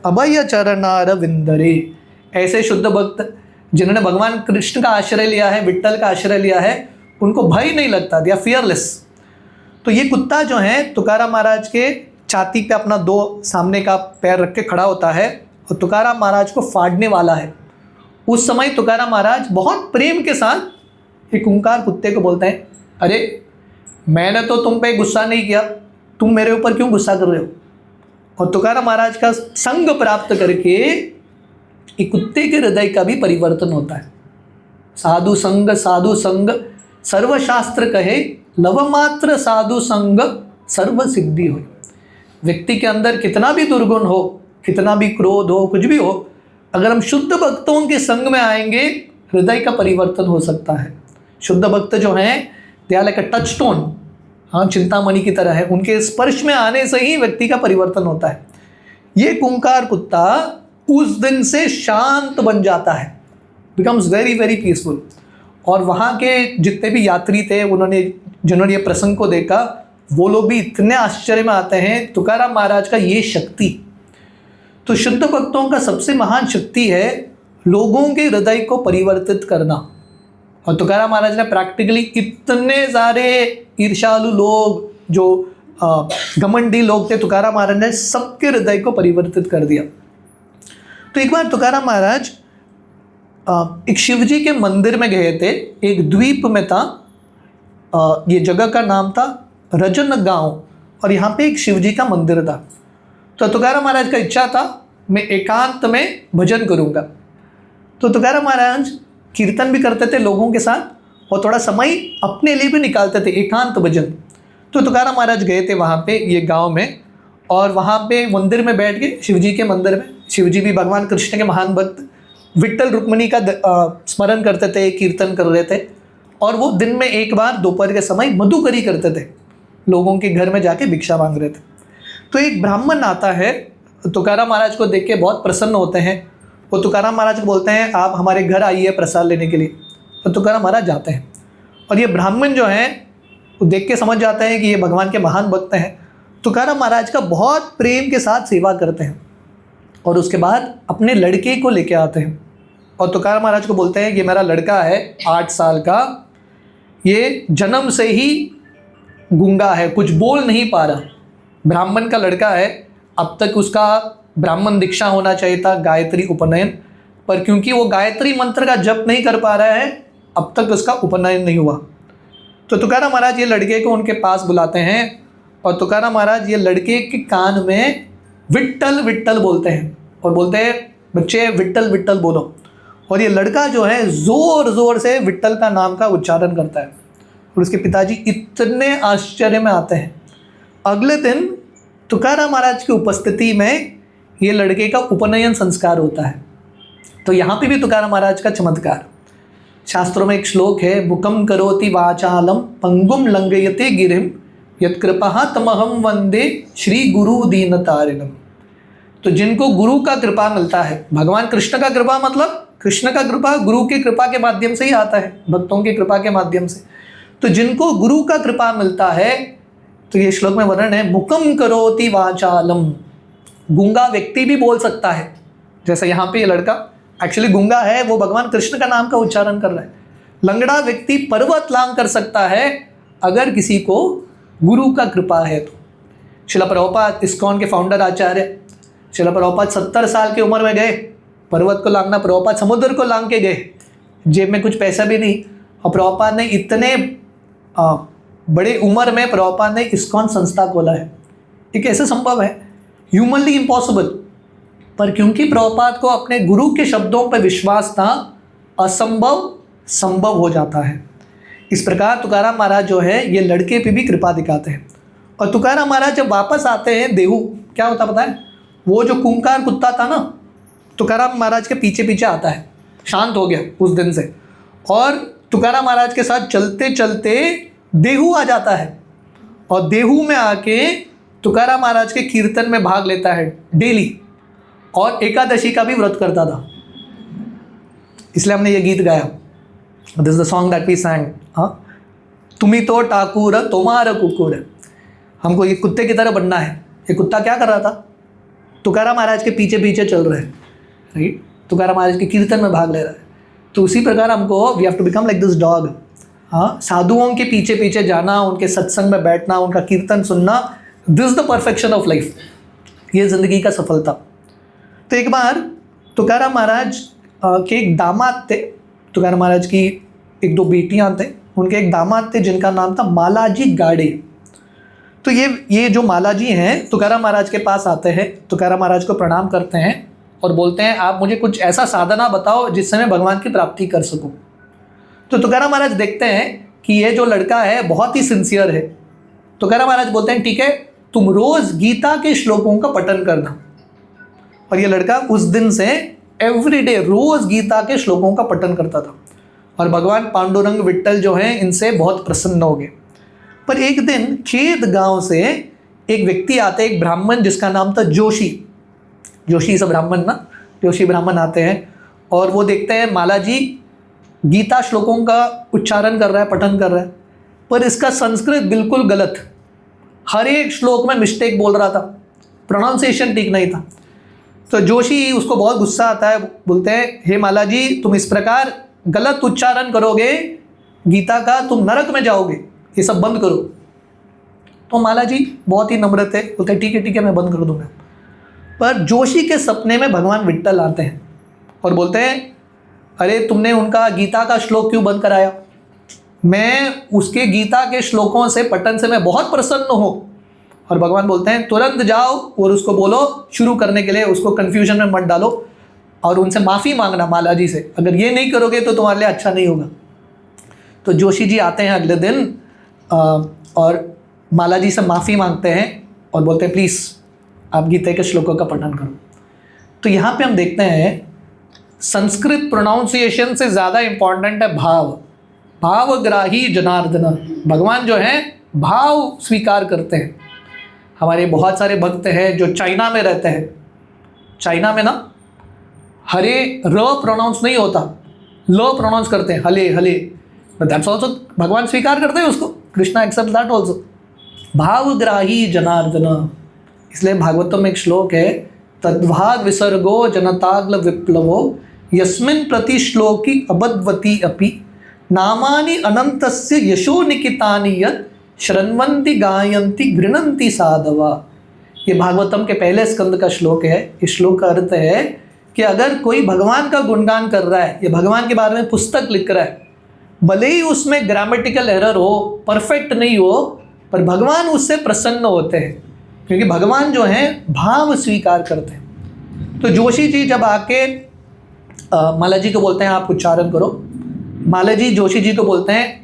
अभय चरणार विंदरे। ऐसे शुद्ध भक्त जिन्होंने भगवान कृष्ण का आश्रय लिया है, विट्ठल का आश्रय लिया है, उनको भय नहीं लगता, दे आर फियरलेस। तो ये कुत्ता जो है तुकाराम महाराज के छाती पे अपना दो सामने का पैर रख के खड़ा होता है और तुकाराम महाराज को फाड़ने वाला है। उस समय तुकाराम महाराज बहुत प्रेम के साथ एक खूंखार कुत्ते को बोलते हैं, अरे मैंने तो तुम पे गुस्सा नहीं किया, तुम मेरे ऊपर क्यों गुस्सा कर रहे हो। और तुकाराम महाराज का संग प्राप्त करके एक कुत्ते के हृदय का भी परिवर्तन होता है। साधु संग सर्वशास्त्र कहे, लव मात्र साधु संग सर्व सिद्धि हो। व्यक्ति के अंदर कितना भी दुर्गुण हो, कितना भी क्रोध हो, कुछ भी हो, अगर हम शुद्ध भक्तों के संग में आएंगे हृदय का परिवर्तन हो सकता है। शुद्ध भक्त जो हैं they are like a touchstone, हाँ, चिंतामणि की तरह है, उनके स्पर्श में आने से ही व्यक्ति का परिवर्तन होता है। ये कुंकार कुत्ता उस दिन से शांत बन जाता है, बिकम्स वेरी वेरी पीसफुल। और वहाँ के जितने भी यात्री थे जिन्होंने ये प्रसंग को देखा, वो लोग भी इतने आश्चर्य में आते हैं तुकाराम महाराज का ये शक्ति। तो शुद्ध भक्तों का सबसे महान शक्ति है लोगों के हृदय को परिवर्तित करना। और तुकाराम महाराज ने प्रैक्टिकली इतने सारे ईर्ष्यालु लोग, जो घमंडी लोग थे, तुकाराम महाराज ने सबके हृदय को परिवर्तित कर दिया। तो एक बार तुकाराम महाराज एक शिवजी के मंदिर में गए थे, एक द्वीप में था, ये जगह का नाम था रजन गांव, और यहाँ पे एक शिवजी का मंदिर था। तो तुकाराम महाराज का इच्छा था मैं एकांत में भजन करूँगा। तो तुकाराम महाराज कीर्तन भी करते थे लोगों के साथ और थोड़ा समय अपने लिए भी निकालते थे, एकांत भजन। तो तुकाराम महाराज गए थे वहाँ पे ये गांव में, और वहाँ पे मंदिर में बैठ के शिवजी के मंदिर में, शिवजी भी भगवान कृष्ण के महान भक्त, विट्ठल रुक्मिणी का स्मरण करते थे, कीर्तन कर रहे थे। और वो दिन में एक बार दोपहर के समय मधुकरी करते थे, लोगों के घर में जाके भिक्षा मांग रहे थे। तो एक ब्राह्मण आता है, तुकाराम महाराज को देख के बहुत प्रसन्न होते हैं। वो तुकाराम महाराज को बोलते हैं आप हमारे घर आइए प्रसाद लेने के लिए। तो तुकाराम महाराज जाते हैं, और ये ब्राह्मण जो हैं वो देख के समझ जाते हैं कि ये भगवान के महान भक्त हैं। तुकाराम महाराज का बहुत प्रेम के साथ सेवा करते हैं, और उसके बाद अपने लड़के को लेके आते हैं और तुकाराम महाराज को बोलते हैं कि मेरा लड़का है 8 साल का, ये जन्म से ही गूंगा है, कुछ बोल नहीं पा रहा। ब्राह्मण का लड़का है, अब तक उसका ब्राह्मण दीक्षा होना चाहिए था, गायत्री उपनयन, पर क्योंकि वो गायत्री मंत्र का जप नहीं कर पा रहा है, अब तक उसका उपनयन नहीं हुआ। तो तुकाराम महाराज ये लड़के को उनके पास बुलाते हैं, और तुकाराम महाराज ये लड़के के कान में विट्ठल विट्ठल बोलते हैं, और बोलते हैं बच्चे विट्ठल विट्ठल बोलो। और ये लड़का जो है ज़ोर ज़ोर से विट्ठल का नाम का उच्चारण करता है, और उसके पिताजी इतने आश्चर्य में आते हैं। अगले दिन तुकाराम महाराज की उपस्थिति में ये लड़के का उपनयन संस्कार होता है। तो यहाँ पे भी तुकाराम महाराज का चमत्कार। शास्त्रों में एक श्लोक है, मुखम करोति वाचालम पंगुम लंघयते गिरिम यत्कृपा तमहम वंदे श्री गुरु दीनतारिणम। तो जिनको गुरु का कृपा मिलता है, भगवान कृष्ण का कृपा मतलब कृष्ण का कृपा गुरु की कृपा के माध्यम से ही आता है, भक्तों की कृपा के माध्यम से। तो जिनको गुरु का कृपा मिलता है, तो ये श्लोक में वर्णन है, मुखम करोति वाचालम, गूंगा व्यक्ति भी बोल सकता है। जैसे यहाँ पे ये लड़का एक्चुअली गूंगा है, वो भगवान कृष्ण का नाम का उच्चारण कर रहा है। लंगड़ा व्यक्ति पर्वत लांघ कर सकता है अगर किसी को गुरु का कृपा है तो। श्रील प्रभुपाद इस्कॉन के फाउंडर आचार्य श्रील प्रभुपाद 70 साल की उम्र में गए पर्वत को लांघना, प्रभुपाद समुद्र को लांघ के गए, जेब में कुछ पैसा भी नहीं, और प्रभुपाद ने इतने बड़े उम्र में प्रभुपाद ने इस्कॉन संस्था खोला है। ये कैसे संभव है? ह्यूमनली इम्पॉसिबल, पर क्योंकि प्रभुपाद को अपने गुरु के शब्दों पर विश्वास था, असंभव संभव हो जाता है। इस प्रकार तुकाराम महाराज जो है ये लड़के पे भी कृपा दिखाते हैं। और तुकाराम महाराज जब वापस आते हैं देहू, क्या होता पता है? वो जो कुंकार कुत्ता था ना, तुकाराम महाराज के पीछे पीछे आता है, शांत हो गया उस दिन से, और तुकाराम महाराज के साथ चलते चलते देहू आ जाता है, और देहू में आके तुकाराम महाराज के कीर्तन में भाग लेता है डेली, और एकादशी का भी व्रत करता था। इसलिए हमने ये गीत गाया, this is the song that we sang. हाँ, तुमी तो ठाकुर तोमार कुकुर, हमको ये कुत्ते की तरह बनना है। ये कुत्ता क्या कर रहा था? तुकाराम महाराज के पीछे पीछे चल रहा है, राइट? तुकाराम महाराज के कीर्तन में भाग ले रहा है। तो उसी प्रकार हमको we have to become like this dog. हाँ, साधुओं के पीछे पीछे जाना, उनके सत्संग में बैठना, उनका कीर्तन सुनना, this is the perfection of life. ये ज़िंदगी का सफलता। तो एक बार तुकाराम महाराज के एक दामाद थे, तुकाराम महाराज की 1-2 बेटियां थे, उनके एक दामाद थे जिनका नाम था मालाजी गाड़े। तो ये जो मालाजी हैं तुकाराम महाराज के पास आते हैं, तुकाराम महाराज को प्रणाम करते हैं और बोलते हैं आप मुझे कुछ ऐसा साधना बताओ जिससे मैं भगवान की प्राप्ति कर सकूं। तो तुकाराम महाराज देखते हैं कि ये जो लड़का है बहुत ही सिंसियर है। तुकाराम महाराज बोलते हैं ठीक है, तुम रोज गीता के श्लोकों का पठन करना। और ये लड़का उस दिन से एवरीडे रोज गीता के श्लोकों का पठन करता था और भगवान पांडुरंग विट्ठल जो हैं इनसे बहुत प्रसन्न हो गए। पर एक दिन खेत गांव से एक व्यक्ति आते, एक ब्राह्मण जिसका नाम था जोशी। जोशी से ब्राह्मण ना, जोशी ब्राह्मण आते हैं और वो देखते हैं माला जी गीता श्लोकों का उच्चारण कर रहा है, पठन कर रहा है, पर इसका संस्कृत बिल्कुल गलत, हर एक श्लोक में मिस्टेक बोल रहा था, प्रोनाउंसिएशन ठीक नहीं था। तो जोशी उसको बहुत गुस्सा आता है, बोलते हैं हे माला जी तुम इस प्रकार गलत उच्चारण करोगे गीता का, तुम नरक में जाओगे, ये सब बंद करो। तो माला जी बहुत ही नम्र थे, बोलते ठीक है मैं बंद कर दूंगा। पर जोशी के सपने में भगवान विट्ठल आते हैं और बोलते हैं अरे तुमने उनका गीता का श्लोक क्यों बंद कराया? मैं उसके गीता के श्लोकों से पठन से मैं बहुत प्रसन्न हूँ। और भगवान बोलते हैं तुरंत जाओ और उसको बोलो शुरू करने के लिए, उसको कन्फ्यूजन में मत डालो और उनसे माफ़ी मांगना माला जी से, अगर ये नहीं करोगे तो तुम्हारे लिए अच्छा नहीं होगा। तो जोशी जी आते हैं अगले दिन और माला जी से माफ़ी मांगते हैं और बोलते हैं प्लीज़ आप गीता के श्लोकों का पठन करो। तो यहाँ पे हम देखते हैं संस्कृत प्रोनाउंसिएशन से ज़्यादा इम्पॉर्टेंट है भाव, भावग्राही जनार्दन। भगवान जो है भाव स्वीकार करते हैं। हमारे बहुत सारे भक्त हैं जो चाइना में रहते हैं, चाइना में ना हरे र प्रोनाउंस नहीं होता, ल प्रोनाउंस करते हैं, हले हले, दैट्स ऑल्सो भगवान स्वीकार करते हैं उसको, कृष्णा एक्सेप्ट दैट ऑल्सो। भावग्राही जनार्दन, इसलिए भागवतम में एक श्लोक है तद्भाग विसर्गो जनताग्ल विप्लवो यस्मिन प्रति श्लोकी अबद्वती अपि नामानि अनंतस्य यशो निकितानि यत् शृण्वन्ति गायन्ति गृणन्ति साधवा। ये भागवतम के पहले स्कंद का श्लोक है। इस श्लोक का अर्थ है कि अगर कोई भगवान का गुणगान कर रहा है या भगवान के बारे में पुस्तक लिख रहा है, भले ही उसमें ग्रामेटिकल एरर हो, परफेक्ट नहीं हो, पर भगवान उससे प्रसन्न होते हैं क्योंकि भगवान जो हैं भाव स्वीकार करते हैं। तो जोशी जी जब आके माला जी को बोलते हैं आप उच्चारण करो, माला जी जोशी जी को बोलते हैं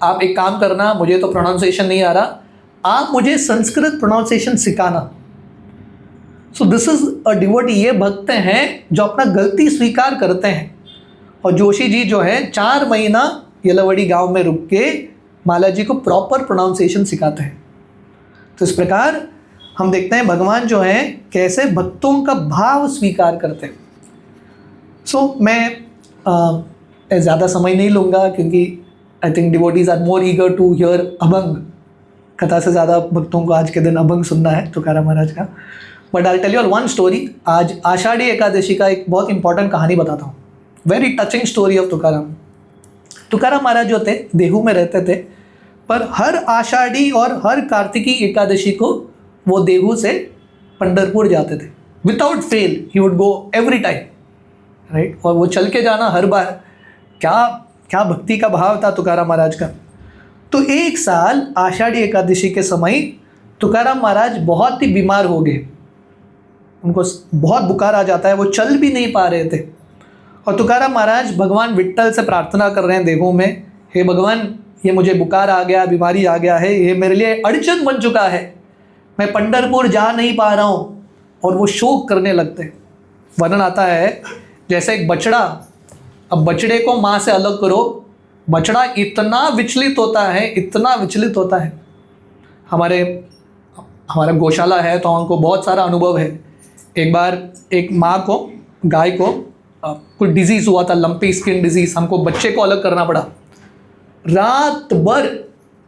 आप एक काम करना, मुझे तो प्रोनाउंसिएशन नहीं आ रहा, आप मुझे संस्कृत प्रोनाउंसिएशन सिखाना। So this is a devotee, ये भक्त हैं जो अपना गलती स्वीकार करते हैं। और जोशी जी जो है 4 महीना येलावड़ी गांव में रुक के माला जी को प्रॉपर प्रोनाउंसिएशन सिखाते हैं। तो इस प्रकार हम देखते हैं भगवान जो हैं कैसे भक्तों का भाव स्वीकार करते हैं। सो मैं ज़्यादा समय नहीं लूँगा क्योंकि I think devotees are more eager to hear abhang. कथा से ज़्यादा भक्तों को आज के दिन अभंग सुनना है तुकाराम महाराज का। But I tell you one story. आज आषाढ़ी एकादशी का एक बहुत इंपॉर्टेंट कहानी बताता हूँ, very touching story of Tukaram. Tukaram Maharaj जो थे देहू में रहते थे, पर हर आषाढ़ी और हर कार्तिकी एकादशी को वो देहू से पंढरपुर जाते थे, without fail he would go every time, right. और वो चल के जाना हर बार, क्या भक्ति का भाव था तुकाराम महाराज का। तो एक साल आषाढ़ी एकादशी के समय तुकाराम महाराज बहुत ही बीमार हो गए, उनको बहुत बुखार आ जाता है, वो चल भी नहीं पा रहे थे। और तुकाराम महाराज भगवान विट्ठल से प्रार्थना कर रहे हैं देहू में, हे भगवान ये मुझे बुखार आ गया, बीमारी आ गया है, ये मेरे लिए अड़चन बन चुका है, मैं पंढरपुर जा नहीं पा रहा हूँ। और वो शोक करने लगते हैं। वर्णन आता है जैसे एक बछड़ा, अब बछड़े को माँ से अलग करो, बछड़ा इतना विचलित होता है, इतना विचलित होता है। हमारा गौशाला है तो हमको बहुत सारा अनुभव है। एक बार एक माँ को, गाय को कोई डिजीज़ हुआ था, लंपी स्किन डिजीज़, हमको बच्चे को अलग करना पड़ा। रात भर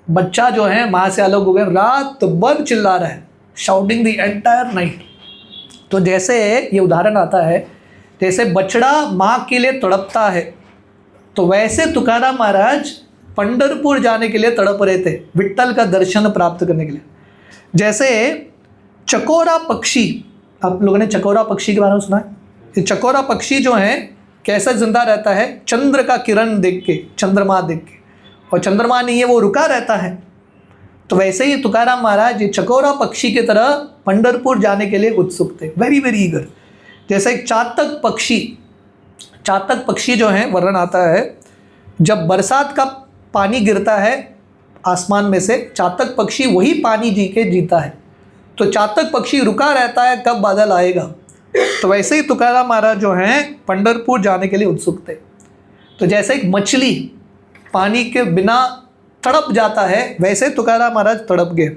बच्चा जो है माँ से अलग हो गया, रात भर चिल्ला रहा है, शाउटिंग द एंटायर नाइट। तो जैसे ये उदाहरण आता है, जैसे बछड़ा माँ के लिए तड़पता है, तो वैसे तुकाराम महाराज पंढरपुर जाने के लिए तड़प रहे थे, विट्ठल का दर्शन प्राप्त करने के लिए। जैसे चकोरा पक्षी, आप लोगों ने चकोरा पक्षी के बारे में सुना है? ये चकोरा पक्षी जो है कैसे जिंदा रहता है? चंद्र का किरण देख के, चंद्रमा देख के, और चंद्रमा नहीं है वो रुका रहता है। तो वैसे ही तुकाराम महाराज ये चकोरा पक्षी की तरह पंढरपुर जाने के लिए उत्सुक थे, वेरी वेरी ईगर। जैसे एक चातक पक्षी जो है, वर्णन आता है जब बरसात का पानी गिरता है आसमान में से, चातक पक्षी वही पानी जी के जीता है। तो चातक पक्षी रुका रहता है कब बादल आएगा। तो वैसे ही तुकाराम महाराज जो हैं पंढरपुर जाने के लिए उत्सुक थे। तो जैसे एक मछली पानी के बिना तड़प जाता है, वैसे तुकाराम महाराज तड़प गए।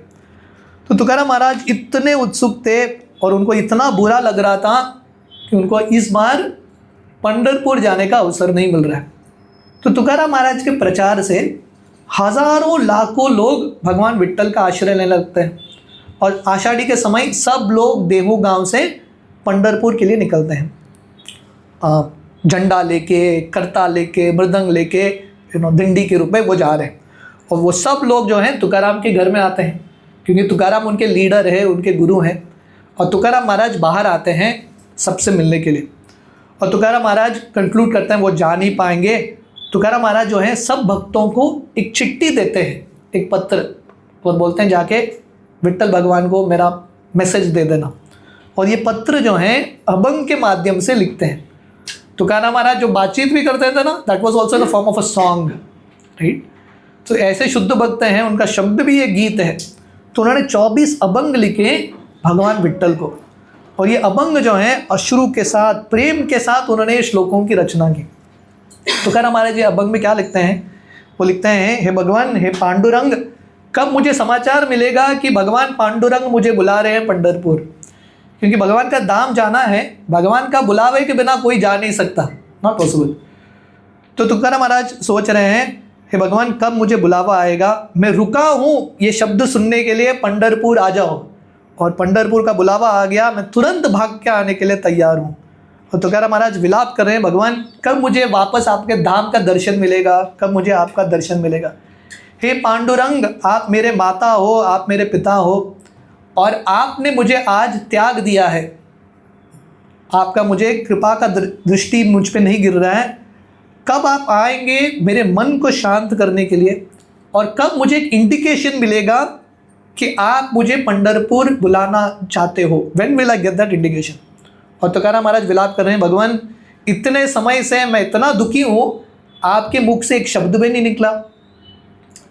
तो तुकाराम महाराज इतने उत्सुक थे और उनको इतना बुरा लग रहा था कि उनको इस बार पंढरपुर जाने का अवसर नहीं मिल रहा है। तो तुकाराम महाराज के प्रचार से हजारों लाखों लोग भगवान विट्ठल का आश्रय लेने लगते हैं और आषाढ़ी के समय सब लोग देहू गांव से पंढरपुर के लिए निकलते हैं। झंडा लेके, करता लेके, मृदंग लेके, भिंडी के रूप में वो जा रहे हैं। और वो सब लोग जो हैं तुकाराम के घर में आते हैं, क्योंकि तुकाराम उनके लीडर है, उनके गुरु हैं। और तुकाराम महाराज बाहर आते हैं सबसे मिलने के लिए। और तुकाराम महाराज कंक्लूड करते हैं वो जा नहीं पाएंगे। तुकाराम महाराज जो है सब भक्तों को एक चिट्ठी देते हैं, एक पत्र, और बोलते हैं जाके विट्ठल भगवान को मेरा मैसेज दे देना। और ये पत्र जो है अभंग के माध्यम से लिखते हैं। तुकाराम महाराज जो बातचीत भी करते थे ना, that was also the form of a song, right. तो ऐसे शुद्ध भक्त हैं, उनका शब्द भी एक गीत है। तो उन्होंने 24 अभंग लिखे भगवान विट्ठल को। और ये अभंग जो हैं अश्रु के साथ, प्रेम के साथ उन्होंने श्लोकों की रचना की। तुकाराम महाराज ये अभंग में क्या लिखते हैं? वो लिखते हैं, हे भगवान, हे पांडुरंग, कब मुझे समाचार मिलेगा कि भगवान पांडुरंग मुझे बुला रहे हैं पंढरपुर? क्योंकि भगवान का धाम जाना है, भगवान का बुलावे के बिना कोई जा नहीं सकता, नॉट पॉसिबल। तो तुकाराम महाराज सोच रहे हैं, हे भगवान कब मुझे बुलावा आएगा? मैं रुका हूँ ये शब्द सुनने के लिए, पंढरपुर आ जाओ। और पंढरपुर का बुलावा आ गया, मैं तुरंत भाग के आने के लिए तैयार हूँ। और तुकाराम महाराज विलाप कर रहे हैं, भगवान कब मुझे वापस आपके धाम का दर्शन मिलेगा, कब मुझे आपका दर्शन मिलेगा? हे पांडुरंग, आप मेरे माता हो, आप मेरे पिता हो, और आपने मुझे आज त्याग दिया है। आपका मुझे कृपा का दृष्टि मुझ पे नहीं गिर रहा है। कब आप आएंगे मेरे मन को शांत करने के लिए? और कब मुझे एक इंडिकेशन मिलेगा कि आप मुझे पंढरपुर बुलाना चाहते हो? When will I get that indication? और तुकाराम महाराज विलाप कर रहे हैं, भगवान इतने समय से मैं इतना दुखी हूँ, आपके मुख से एक शब्द भी नहीं निकला।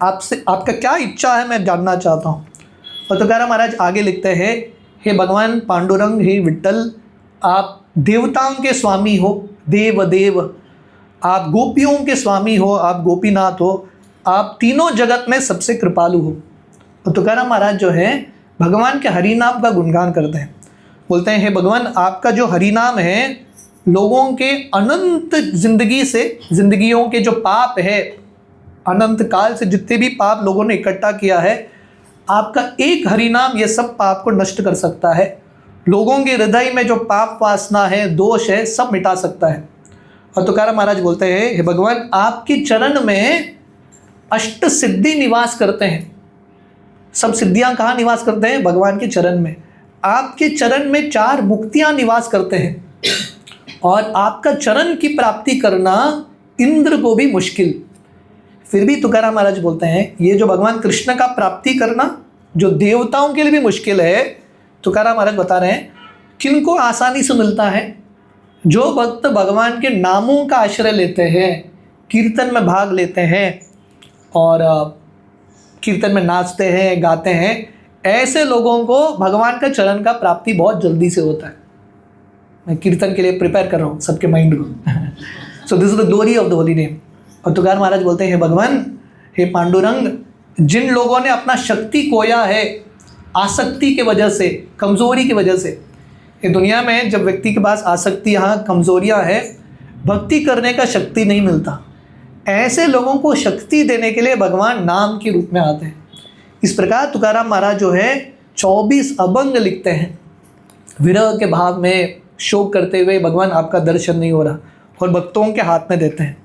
आपसे आपका क्या इच्छा है मैं जानना चाहता हूँ। और तुकाराम महाराज आगे लिखते हैं, हे भगवान पांडुरंग, हे विट्ठल, आप देवताओं के स्वामी हो, देव देव, आप गोपियों के स्वामी हो, आप गोपीनाथ हो, आप तीनों जगत में सबसे कृपालु हो। और तुकाराम महाराज जो है भगवान के हरि नाम का गुणगान करते हैं। बोलते हैं, हे भगवान, आपका जो हरि नाम है लोगों के अनंत जिंदगियों के जो पाप है, अनंत काल से जितने भी पाप लोगों ने इकट्ठा किया है, आपका एक हरि नाम ये सब पाप को नष्ट कर सकता है। लोगों के हृदय में जो पाप वासना है, दोष है, सब मिटा सकता है। और तुकाराम महाराज बोलते हैं, हे भगवान, आपके चरण में अष्ट सिद्धि निवास करते हैं। सब सिद्धियां कहाँ निवास करते हैं? भगवान के चरण में। आपके चरण में 4 मुक्तियां निवास करते हैं। और आपका चरण की प्राप्ति करना इंद्र को भी मुश्किल। फिर भी तुकाराम महाराज बोलते हैं, ये जो भगवान कृष्ण का प्राप्ति करना जो देवताओं के लिए भी मुश्किल है, तुकाराम महाराज बता रहे हैं किनको आसानी से मिलता है? जो भक्त भगवान के नामों का आश्रय लेते हैं, कीर्तन में भाग लेते हैं और कीर्तन में नाचते हैं, गाते हैं, ऐसे लोगों को भगवान का चरण का प्राप्ति बहुत जल्दी से होता है। मैं कीर्तन के लिए प्रिपेयर कर रहा हूँ सबके माइंड को। So this is the glory of the holy name. और तुकाराम महाराज बोलते हैं, हे भगवान, हे पांडुरंग, जिन लोगों ने अपना शक्ति खोया है आसक्ति के वजह से, कमज़ोरी की वजह से, ये दुनिया में जब व्यक्ति के पास आसक्ति, यहाँ कमज़ोरियाँ हैं, भक्ति करने का शक्ति नहीं मिलता, ऐसे लोगों को शक्ति देने के लिए भगवान नाम के रूप में आते हैं। इस प्रकार तुकाराम महाराज जो है 24 अभंग लिखते हैं, विरह के भाव में शोक करते हुए, भगवान आपका दर्शन नहीं हो रहा, और भक्तों के हाथ में देते हैं।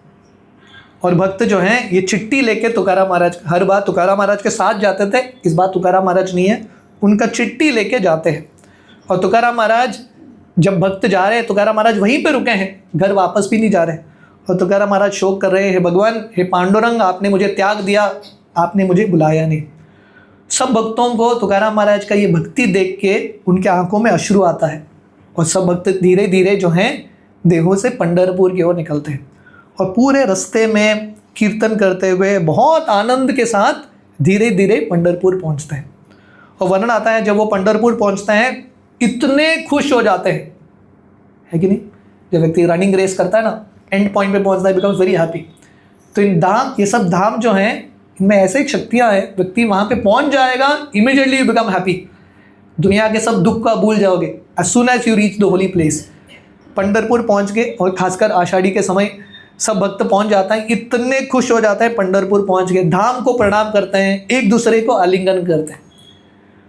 और भक्त जो हैं ये चिट्ठी लेके तुकाराम महाराज, हर बार तुकाराम महाराज के साथ जाते थे, इस बार तुकाराम महाराज नहीं है, उनका चिट्ठी लेके जाते हैं। और तुकाराम महाराज जब भक्त जा रहे हैं, तुकाराम महाराज वहीं पे रुके हैं, घर वापस भी नहीं जा रहे। और तुकाराम महाराज शोक कर रहे हैं, हे भगवान, हे पांडुरंग, आपने मुझे त्याग दिया, आपने मुझे बुलाया नहीं। सब भक्तों को तुकाराम महाराज का ये भक्ति देख के उनके आंखों में अश्रु आता है। और सब भक्त धीरे धीरे जो हैं देहों से पंढरपुर की ओर निकलते हैं। और पूरे रास्ते में कीर्तन करते हुए बहुत आनंद के साथ धीरे धीरे पंढरपुर पहुंचते हैं। और वर्णन आता है जब वो पंढरपुर पहुंचते हैं इतने खुश हो जाते हैं, है कि नहीं। जब व्यक्ति रनिंग रेस करता है ना, एंड पॉइंट पे पहुंचता है, बिकम्स वेरी हैप्पी। तो इन धाम, ये सब धाम जो हैं, इनमें ऐसे एक शक्तियाँ हैं, व्यक्ति वहाँ पे पहुँच जाएगा, इमीडिएटली यू बिकम हैप्पी। दुनिया के सब दुख का भूल जाओगे as soon as you reach the holy place. Pandharpur पहुँच के, और खासकर आषाढ़ी के समय सब भक्त पहुँच जाता है, इतने खुश हो जाता है पंढरपुर पहुँच के, धाम को प्रणाम करते हैं, एक दूसरे को आलिंगन करते हैं।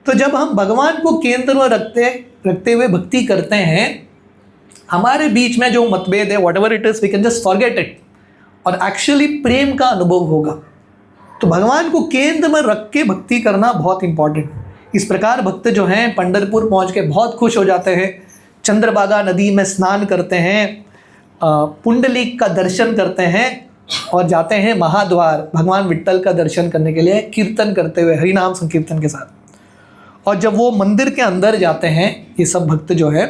तो जब हम भगवान को केंद्र में रखते हुए भक्ति करते हैं, हमारे बीच में जो मतभेद है, whatever it is, we can just forget it, और एक्चुअली प्रेम का अनुभव होगा। तो भगवान को केंद्र में रख के भक्ति करना बहुत इंपॉर्टेंट। इस प्रकार भक्त जो हैं पंढरपुर पहुंच के बहुत खुश हो जाते हैं, चंद्रभागा नदी में स्नान करते हैं, पुंडलिक का दर्शन करते हैं और जाते हैं महाद्वार भगवान विट्ठल का दर्शन करने के लिए, कीर्तन करते हुए, हरिनाम संकीर्तन के साथ। और जब वो मंदिर के अंदर जाते हैं, ये सब भक्त जो है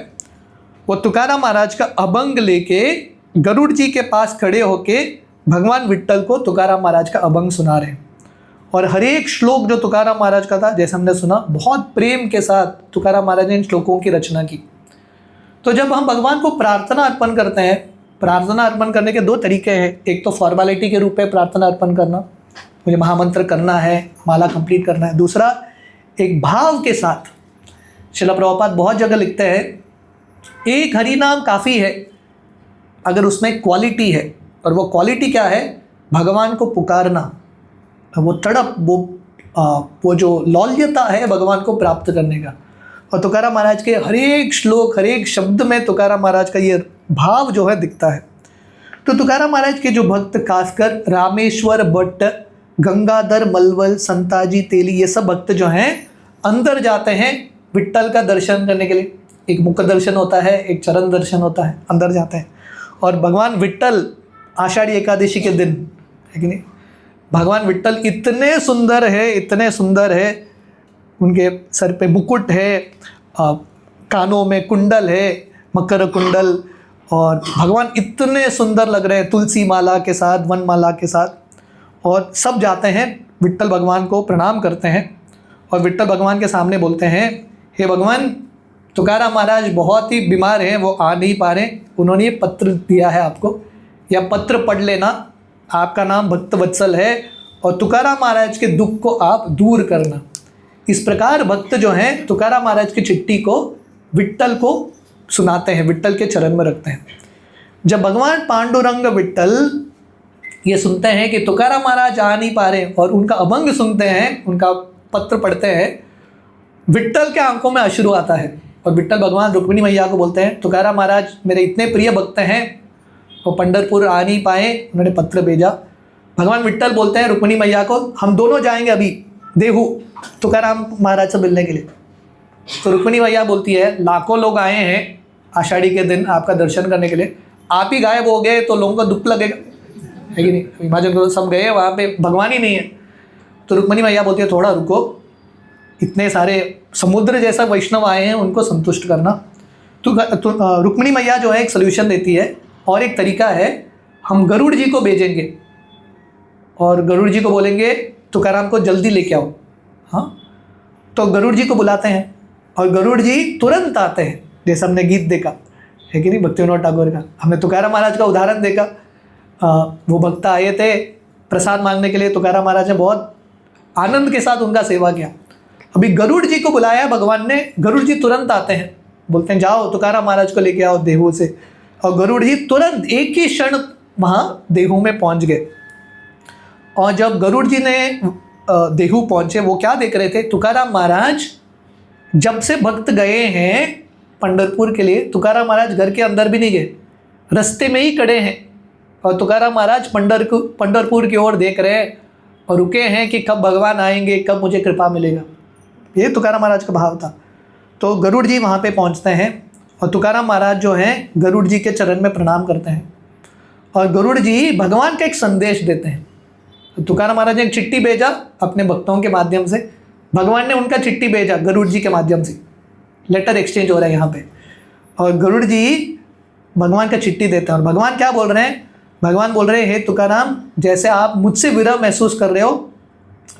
वो तुकाराम महाराज का अभंग लेके गरुड़ जी के पास खड़े होके भगवान विट्ठल को तुकाराम महाराज का अभंग सुना रहे हैं। और हर एक श्लोक जो तुकाराम महाराज का था, जैसे हमने सुना, बहुत प्रेम के साथ तुकाराम महाराज ने इन श्लोकों की रचना की। तो जब हम भगवान को प्रार्थना अर्पण करते हैं, प्रार्थना अर्पण करने के दो तरीके हैं। एक तो फॉर्मेलिटी के रूप में प्रार्थना अर्पण करना, मुझे महामंत्र करना है, माला कंप्लीट करना है। दूसरा एक भाव के साथ। श्रील प्रभुपाद बहुत जगह लिखते हैं, एक हरि नाम काफ़ी है अगर उसमें क्वालिटी है। और वो क्वालिटी क्या है? भगवान को पुकारना, वो तड़प, वो जो लौल्यता है भगवान को प्राप्त करने का। और तुकाराम महाराज के हर एक श्लोक, हर एक शब्द में तुकाराम महाराज का ये भाव जो है दिखता है। तो तुकाराम महाराज के जो भक्त, खासकर रामेश्वर भट्ट, गंगाधर मलवल, संताजी तेली, ये सब भक्त जो हैं अंदर जाते हैं विट्ठल का दर्शन करने के लिए। एक मुख दर्शन होता है, एक चरण दर्शन होता है, अंदर जाते हैं। और भगवान विट्ठल आषाढ़ी एकादशी के दिन, है कि नहीं, भगवान विट्ठल इतने सुंदर है, इतने सुंदर है। उनके सर पे मुकुट है, कानों में कुंडल है, मकर कुंडल, और भगवान इतने सुंदर लग रहे हैं तुलसी माला के साथ, वन माला के साथ। और सब जाते हैं विट्ठल भगवान को प्रणाम करते हैं और विट्ठल भगवान के सामने बोलते हैं, हे भगवान, तुकाराम महाराज बहुत ही बीमार हैं, वो आ नहीं पा रहे, उन्होंने ये पत्र दिया है आपको, या पत्र पढ़ लेना, आपका नाम भक्त वत्सल है और तुकाराम महाराज के दुख को आप दूर करना। इस प्रकार भक्त जो हैं तुकाराम महाराज की चिट्ठी को विट्ठल को सुनाते हैं, विट्ठल के चरण में रखते हैं। जब भगवान पांडुरंग विट्ठल ये सुनते हैं कि तुकाराम महाराज आ नहीं पा रहे और उनका अभंग सुनते हैं, उनका पत्र पढ़ते हैं, विट्ठल के आंखों में अश्रु आता है। और विट्ठल भगवान रुक्मिणी मैया को बोलते हैं, तुकाराम महाराज मेरे इतने प्रिय भक्त हैं, वो पंढरपुर आ नहीं पाए, उन्होंने पत्र भेजा। भगवान विट्ठल बोलते हैं रुक्मिणी मैया को, हम दोनों जाएंगे अभी देहू तुकाराम महाराज से मिलने के लिए। तो रुक्मिणी मैया बोलती है, लाखों लोग आए हैं आषाढ़ी के दिन आपका दर्शन करने के लिए, आप ही गायब हो गए तो लोगों को दुख लगेगा, है कि नहीं। इमेजिन करो सब गए, वहाँ पे भगवान ही नहीं है। तो रुक्मिणी मैया बोलती है, थोड़ा रुको, इतने सारे समुद्र जैसा वैष्णव आए हैं, उनको संतुष्ट करना। तो रुक्मिणी मैया जो है एक सोल्यूशन देती है, और एक तरीका है, हम गरुड़ जी को भेजेंगे और गरुड़ जी को बोलेंगे तुकाराम को जल्दी लेके आओ। हाँ, तो गरुड़ जी को बुलाते हैं और गरुड़ जी तुरंत आते हैं, जैसा हमने गीत देखा, है कि नहीं, भक्ति विनोद ठाकुर का। हमने तुकाराम महाराज का उदाहरण देखा, वो भक्त आए थे प्रसाद मांगने के लिए, तुकाराम महाराज ने बहुत आनंद के साथ उनका सेवा किया। अभी गरुड़ जी को बुलाया भगवान ने, गरुड़ जी तुरंत आते हैं, बोलते हैं जाओ तुकाराम महाराज को लेके आओ देहू से। और गरुड़ जी तुरंत एक ही क्षण वहाँ देहू में पहुँच गए। और जब गरुड़ जी ने देहू पहुँचे, वो क्या देख रहे थे? तुकाराम महाराज जब से भक्त गए हैं पंढरपुर के लिए, तुकाराम महाराज घर के अंदर भी नहीं गए, रास्ते में ही खड़े हैं। और तुकाराम महाराज पंढरपुर की ओर देख रहे हैं और रुके हैं कि कब भगवान आएंगे, कब मुझे कृपा मिलेगा। ये तुकाराम महाराज का भाव था। तो गरुड़ जी वहाँ पे पहुँचते हैं और तुकाराम महाराज जो हैं गरुड़ जी के चरण में प्रणाम करते हैं और गरुड़ जी भगवान का एक संदेश देते हैं। तो तुकाराम महाराज ने एक चिट्ठी भेजा अपने भक्तों के माध्यम से, भगवान ने उनका चिट्ठी भेजा गरुड़ जी के माध्यम से, लेटर एक्सचेंज हो रहा है यहाँ पे। और गरुड़ जी भगवान का चिट्ठी देते हैं और भगवान क्या बोल रहे हैं? भगवान बोल रहे हैं, हे तुकाराम, जैसे आप मुझसे विरह महसूस कर रहे हो,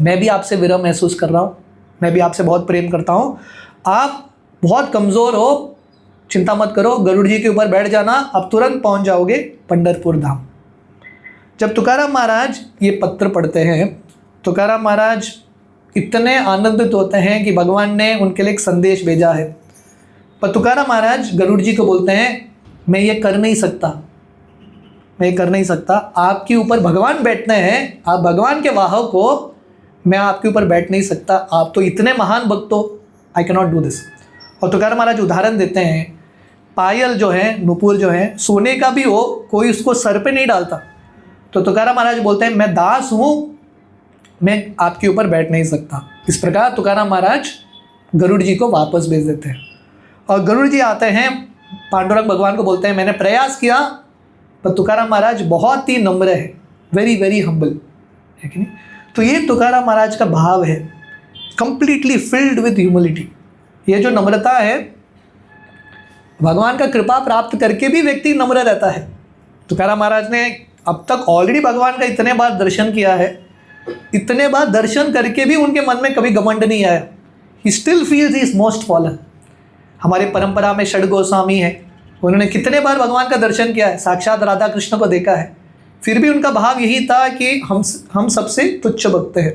मैं भी आपसे विरह महसूस कर रहा हूँ, मैं भी आपसे बहुत प्रेम करता हूँ। आप बहुत कमज़ोर हो, चिंता मत करो, गरुड़ जी के ऊपर बैठ जाना, आप तुरंत पहुँच जाओगे पंढरपुर धाम। जब तुकाराम महाराज ये पत्र पढ़ते हैं, तुकाराम महाराज इतने आनंदित होते हैं कि भगवान ने उनके लिए एक संदेश भेजा है। पर तुकाराम महाराज गरुड़ जी को बोलते हैं, मैं ये कर नहीं सकता, मैं ये कर नहीं सकता, आपके ऊपर भगवान बैठते हैं, आप भगवान के वाहक हो, मैं आपके ऊपर बैठ नहीं सकता, आप तो इतने महान भक्त हो, I can not do this. और तुकाराम महाराज उदाहरण देते हैं, पायल जो है, नुपुर जो है, सोने का भी हो, कोई उसको सर पे नहीं डालता। तो तुकाराम महाराज बोलते हैं, मैं दास हूँ, मैं आपके ऊपर बैठ नहीं सकता। इस प्रकार तुकाराम महाराज गरुड़ जी को वापस भेज देते हैं। और गरुड़ जी आते हैं, पांडुरंग भगवान को बोलते हैं, मैंने प्रयास किया, पर तुकाराम महाराज बहुत ही नम्र है, वेरी वेरी हम्बल, है कि नहीं। तो ये तुकाराम महाराज का भाव है, कंप्लीटली फिल्ड विद ह्यूमिलिटी। ये जो नम्रता है, भगवान का कृपा प्राप्त करके भी व्यक्ति नम्र रहता है। तुकाराम महाराज ने अब तक ऑलरेडी भगवान का इतने बार दर्शन किया है, इतने बार दर्शन करके भी उनके मन में कभी घमंड नहीं आया। He still feels he is most fallen. हमारी परंपरा में षड गोस्वामी है, उन्होंने कितने बार भगवान का दर्शन किया है, साक्षात राधा कृष्ण को देखा है, फिर भी उनका भाव यही था कि हम सबसे तुच्छ भक्त हैं।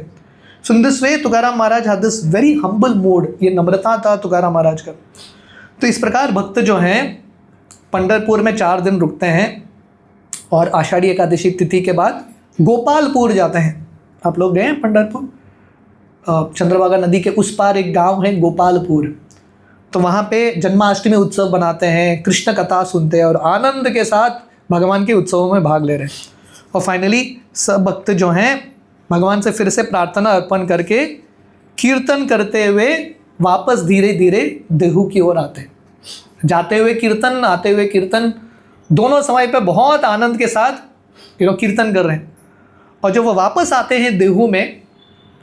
So in this way Tukaram Maharaj had this very humble mood, ये नम्रता था तुकाराम महाराज का। तो इस प्रकार भक्त जो हैं पंढरपुर में 4 दिन रुकते हैं और आषाढ़ी एकादशी तिथि के बाद गोपालपुर जाते हैं। आप लोग गए हैं पंढरपुर? चंद्रभागा नदी के उस पार एक गांव है गोपालपुर, तो वहाँ पे जन्माष्टमी उत्सव बनाते हैं, कृष्ण कथा सुनते हैं और आनंद के साथ भगवान के उत्सवों में भाग ले रहे हैं। और फाइनली सब भक्त जो हैं भगवान से फिर से प्रार्थना अर्पण करके कीर्तन करते हुए वापस धीरे धीरे देहू की ओर आते हैं। जाते हुए कीर्तन, आते हुए कीर्तन, दोनों समय पे बहुत आनंद के साथ कीर्तन कर रहे हैं। और जब वो वापस आते हैं देहू में,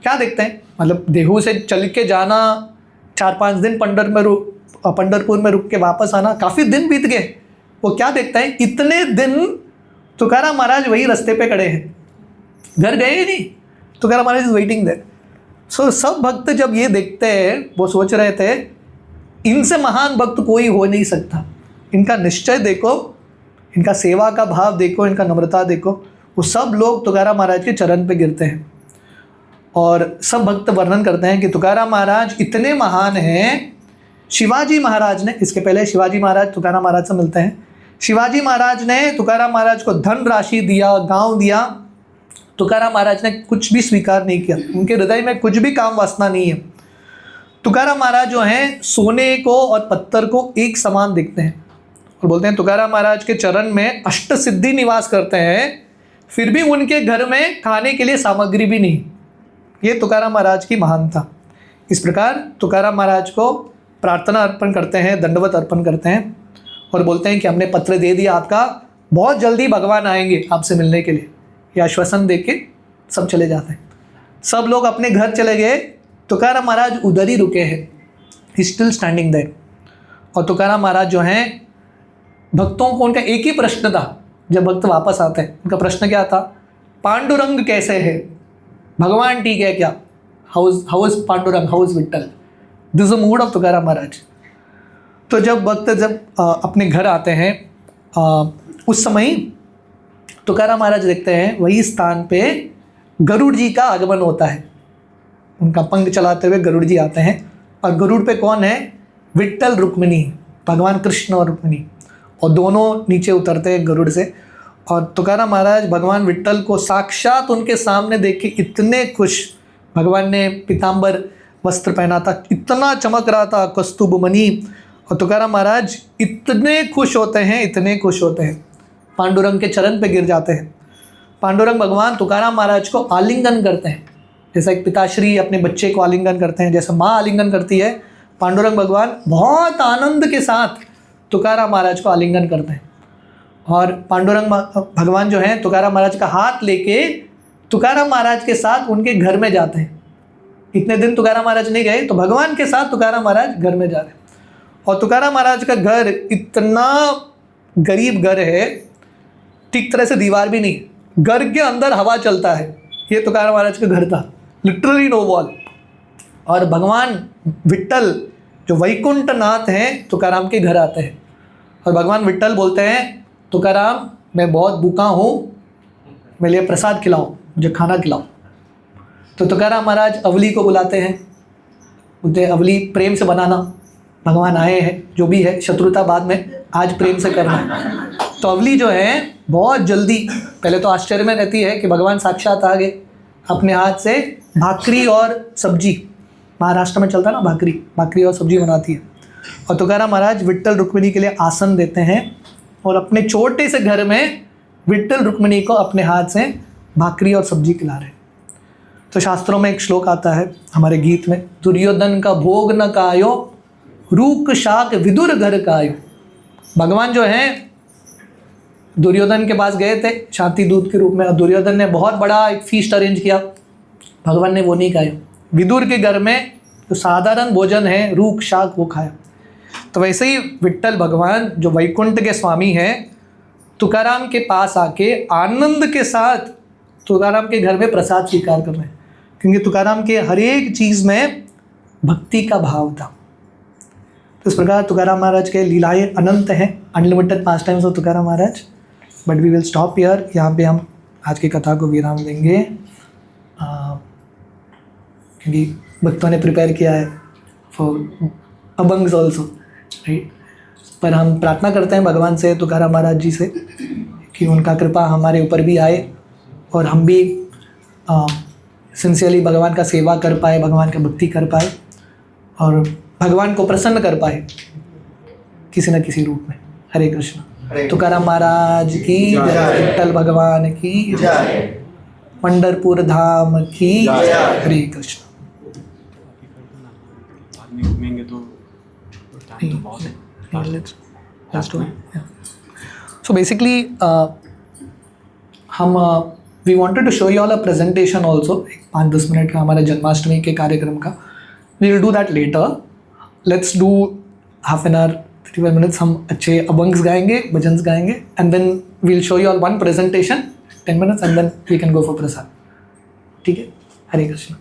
क्या देखते हैं, मतलब देहू से चल के जाना, 4-5 दिन पंढरपुर में रुक के वापस आना, काफ़ी दिन बीत गए। वो क्या देखते हैं, इतने दिन तुकाराम महाराज वही रास्ते पे खड़े हैं, घर गए ही नहीं, तुकाराम महाराज इज वेटिंग देयर। सो सब भक्त जब ये देखते हैं, वो सोच रहे थे इनसे महान भक्त कोई हो नहीं सकता। इनका निश्चय देखो, इनका सेवा का भाव देखो, इनका नम्रता देखो। वो सब लोग तुकाराम महाराज के चरण पे गिरते हैं और सब भक्त वर्णन करते हैं कि तुकाराम महाराज इतने महान हैं। शिवाजी महाराज ने, इसके पहले शिवाजी महाराज तुकाराम महाराज से मिलते हैं, शिवाजी महाराज ने तुकाराम महाराज को धन राशि दिया, गांव दिया, तुकाराम महाराज ने कुछ भी स्वीकार नहीं किया, उनके हृदय में कुछ भी काम वासना नहीं है। तुकाराम महाराज जो हैं सोने को और पत्थर को एक समान दिखते हैं और बोलते हैं तुकाराम महाराज के चरण में अष्ट सिद्धि निवास करते हैं, फिर भी उनके घर में खाने के लिए सामग्री भी नहीं। ये तुकाराम महाराज की महानता। इस प्रकार तुकाराम महाराज को प्रार्थना अर्पण करते हैं, दंडवत अर्पण करते हैं और बोलते हैं कि हमने पत्र दे दिया आपका, बहुत जल्दी भगवान आएंगे आपसे मिलने के लिए। ये आश्वासन दे के सब चले जाते हैं। सब लोग अपने घर चले गए, तुकाराम महाराज उधर ही रुके हैं, ही स्टिल स्टैंडिंग देयर। और तुकाराम महाराज जो हैं भक्तों को, उनका एक ही प्रश्न था जब भक्त वापस आते हैं, उनका प्रश्न क्या था, पांडुरंग कैसे है, भगवान ठीक है क्या, how is Pandurang, how is Vitthal. This is the mood of Tukaram Maharaj. तो जब भक्त अपने घर आते हैं, उस समय तुकाराम महाराज देखते हैं वही स्थान पे गरुड़ जी का आगमन होता है। उनका पंख चलाते हुए गरुड़ जी आते हैं और गरुड़ पे कौन है, विट्ठल रुक्मिणी, भगवान कृष्ण और रुक्मिणी, और दोनों नीचे उतरते हैं गरुड़ से। और तुकाराम महाराज भगवान विट्ठल को साक्षात उनके सामने देख के इतने खुश, भगवान ने पीताम्बर वस्त्र पहना था, इतना चमक रहा था कस्तूब मणि, और तुकाराम महाराज इतने खुश होते हैं, इतने खुश होते हैं, पांडुरंग के चरण पे गिर जाते हैं। पांडुरंग भगवान तुकाराम महाराज को आलिंगन करते हैं, जैसा एक पिताश्री अपने बच्चे को आलिंगन करते हैं, जैसा माँ आलिंगन करती है, पांडुरंग भगवान बहुत आनंद के साथ तुकाराम महाराज को आलिंगन करते हैं। और पांडुरंग भगवान जो हैं तुकाराम महाराज का हाथ लेके तुकाराम महाराज के साथ उनके घर में जाते हैं। इतने दिन तुकाराम महाराज नहीं गए, तो भगवान के साथ तुकाराम महाराज घर में जा रहे हैं। और तुकाराम महाराज का घर इतना गरीब घर है, ठीक तरह से दीवार भी नहीं, घर के अंदर हवा चलता है। ये तुकाराम महाराज का घर था, लिटरली नो वॉल। और भगवान विट्ठल जो वैकुंठ नाथ हैं, तुकाराम के घर आते हैं और भगवान विट्ठल बोलते हैं, तुकाराम मैं बहुत भूखा हूँ, मेरे लिए प्रसाद खिलाओ, मुझे खाना खिलाओ। तो तुकाराम महाराज अवली को बुलाते हैं, बोलते हैं अवली प्रेम से बनाना, भगवान आए हैं, जो भी है शत्रुता बाद में, आज प्रेम से करना। तो अवली जो है बहुत जल्दी, पहले तो आश्चर्य में रहती है कि भगवान साक्षात आ गए, अपने हाथ से भाकरी और सब्जी, महाराष्ट्र में चलता है ना भाकरी और सब्जी बनाती है। और तुकाराम महाराज विट्ठल रुक्मिणी के लिए आसन देते हैं और अपने छोटे से घर में विट्ठल रुक्मिणी को अपने हाथ से भाकरी और सब्जी खिला रहे हैं। तो शास्त्रों में एक श्लोक आता है हमारे गीत में, दुर्योधन का भोग न कायो, रूक शाक विदुर घर कायो। भगवान जो हैं दुर्योधन के पास गए थे शांति दूत के रूप में, और दुर्योधन ने बहुत बड़ा एक फीस्ट अरेंज किया, भगवान ने वो नहीं खाया। विदुर के घर में जो साधारण भोजन है रूख शाक वो खाया। तो वैसे ही विट्ठल भगवान जो वैकुंठ के स्वामी हैं, तुकाराम के पास आके आनंद के साथ तुकाराम के घर में प्रसाद स्वीकार कर रहे हैं, क्योंकि तुकाराम के हर एक चीज़ में भक्ति का भाव था। तो इस प्रकार तुकाराम महाराज के लीलाएं अनंत हैं, unlimited pastimes of Tukaram Maharaj. But we will stop here, यहाँ पे हम आज की कथा को विराम देंगे, क्योंकि भक्तों ने प्रिपेयर किया है फॉर अभंग्स ऑल्सो, राइट। पर हम प्रार्थना करते हैं भगवान से, तुकाराम महाराज जी से, कि उनका कृपा हमारे ऊपर भी आए और हम भी सिंसियरली भगवान का सेवा कर पाए, भगवान का भक्ति कर पाए और भगवान को प्रसन्न कर पाए किसी न किसी रूप में। हरे कृष्ण। तुकाराम महाराज की जय, विट्ठल भगवान की जय, पंढरपुर धाम की जय। हरे कृष्ण। घूमेंगे तो टाइम तो बहुत है। Let's do it. Yeah. So basically, हम we wanted to show you all a presentation also, 5-10 minute का हमारा जन्माष्टमी के कार्यक्रम का। We will do that later. Let's do half an hour, 35 minutes हम अच्छे अभंग्स गाएंगे, भजन्स गाएंगे, and then we'll show you all one presentation, 10 minutes, and then we can go for प्रसाद। ठीक है? हरे कृष्ण।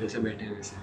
जैसे बैठे हैं वैसे।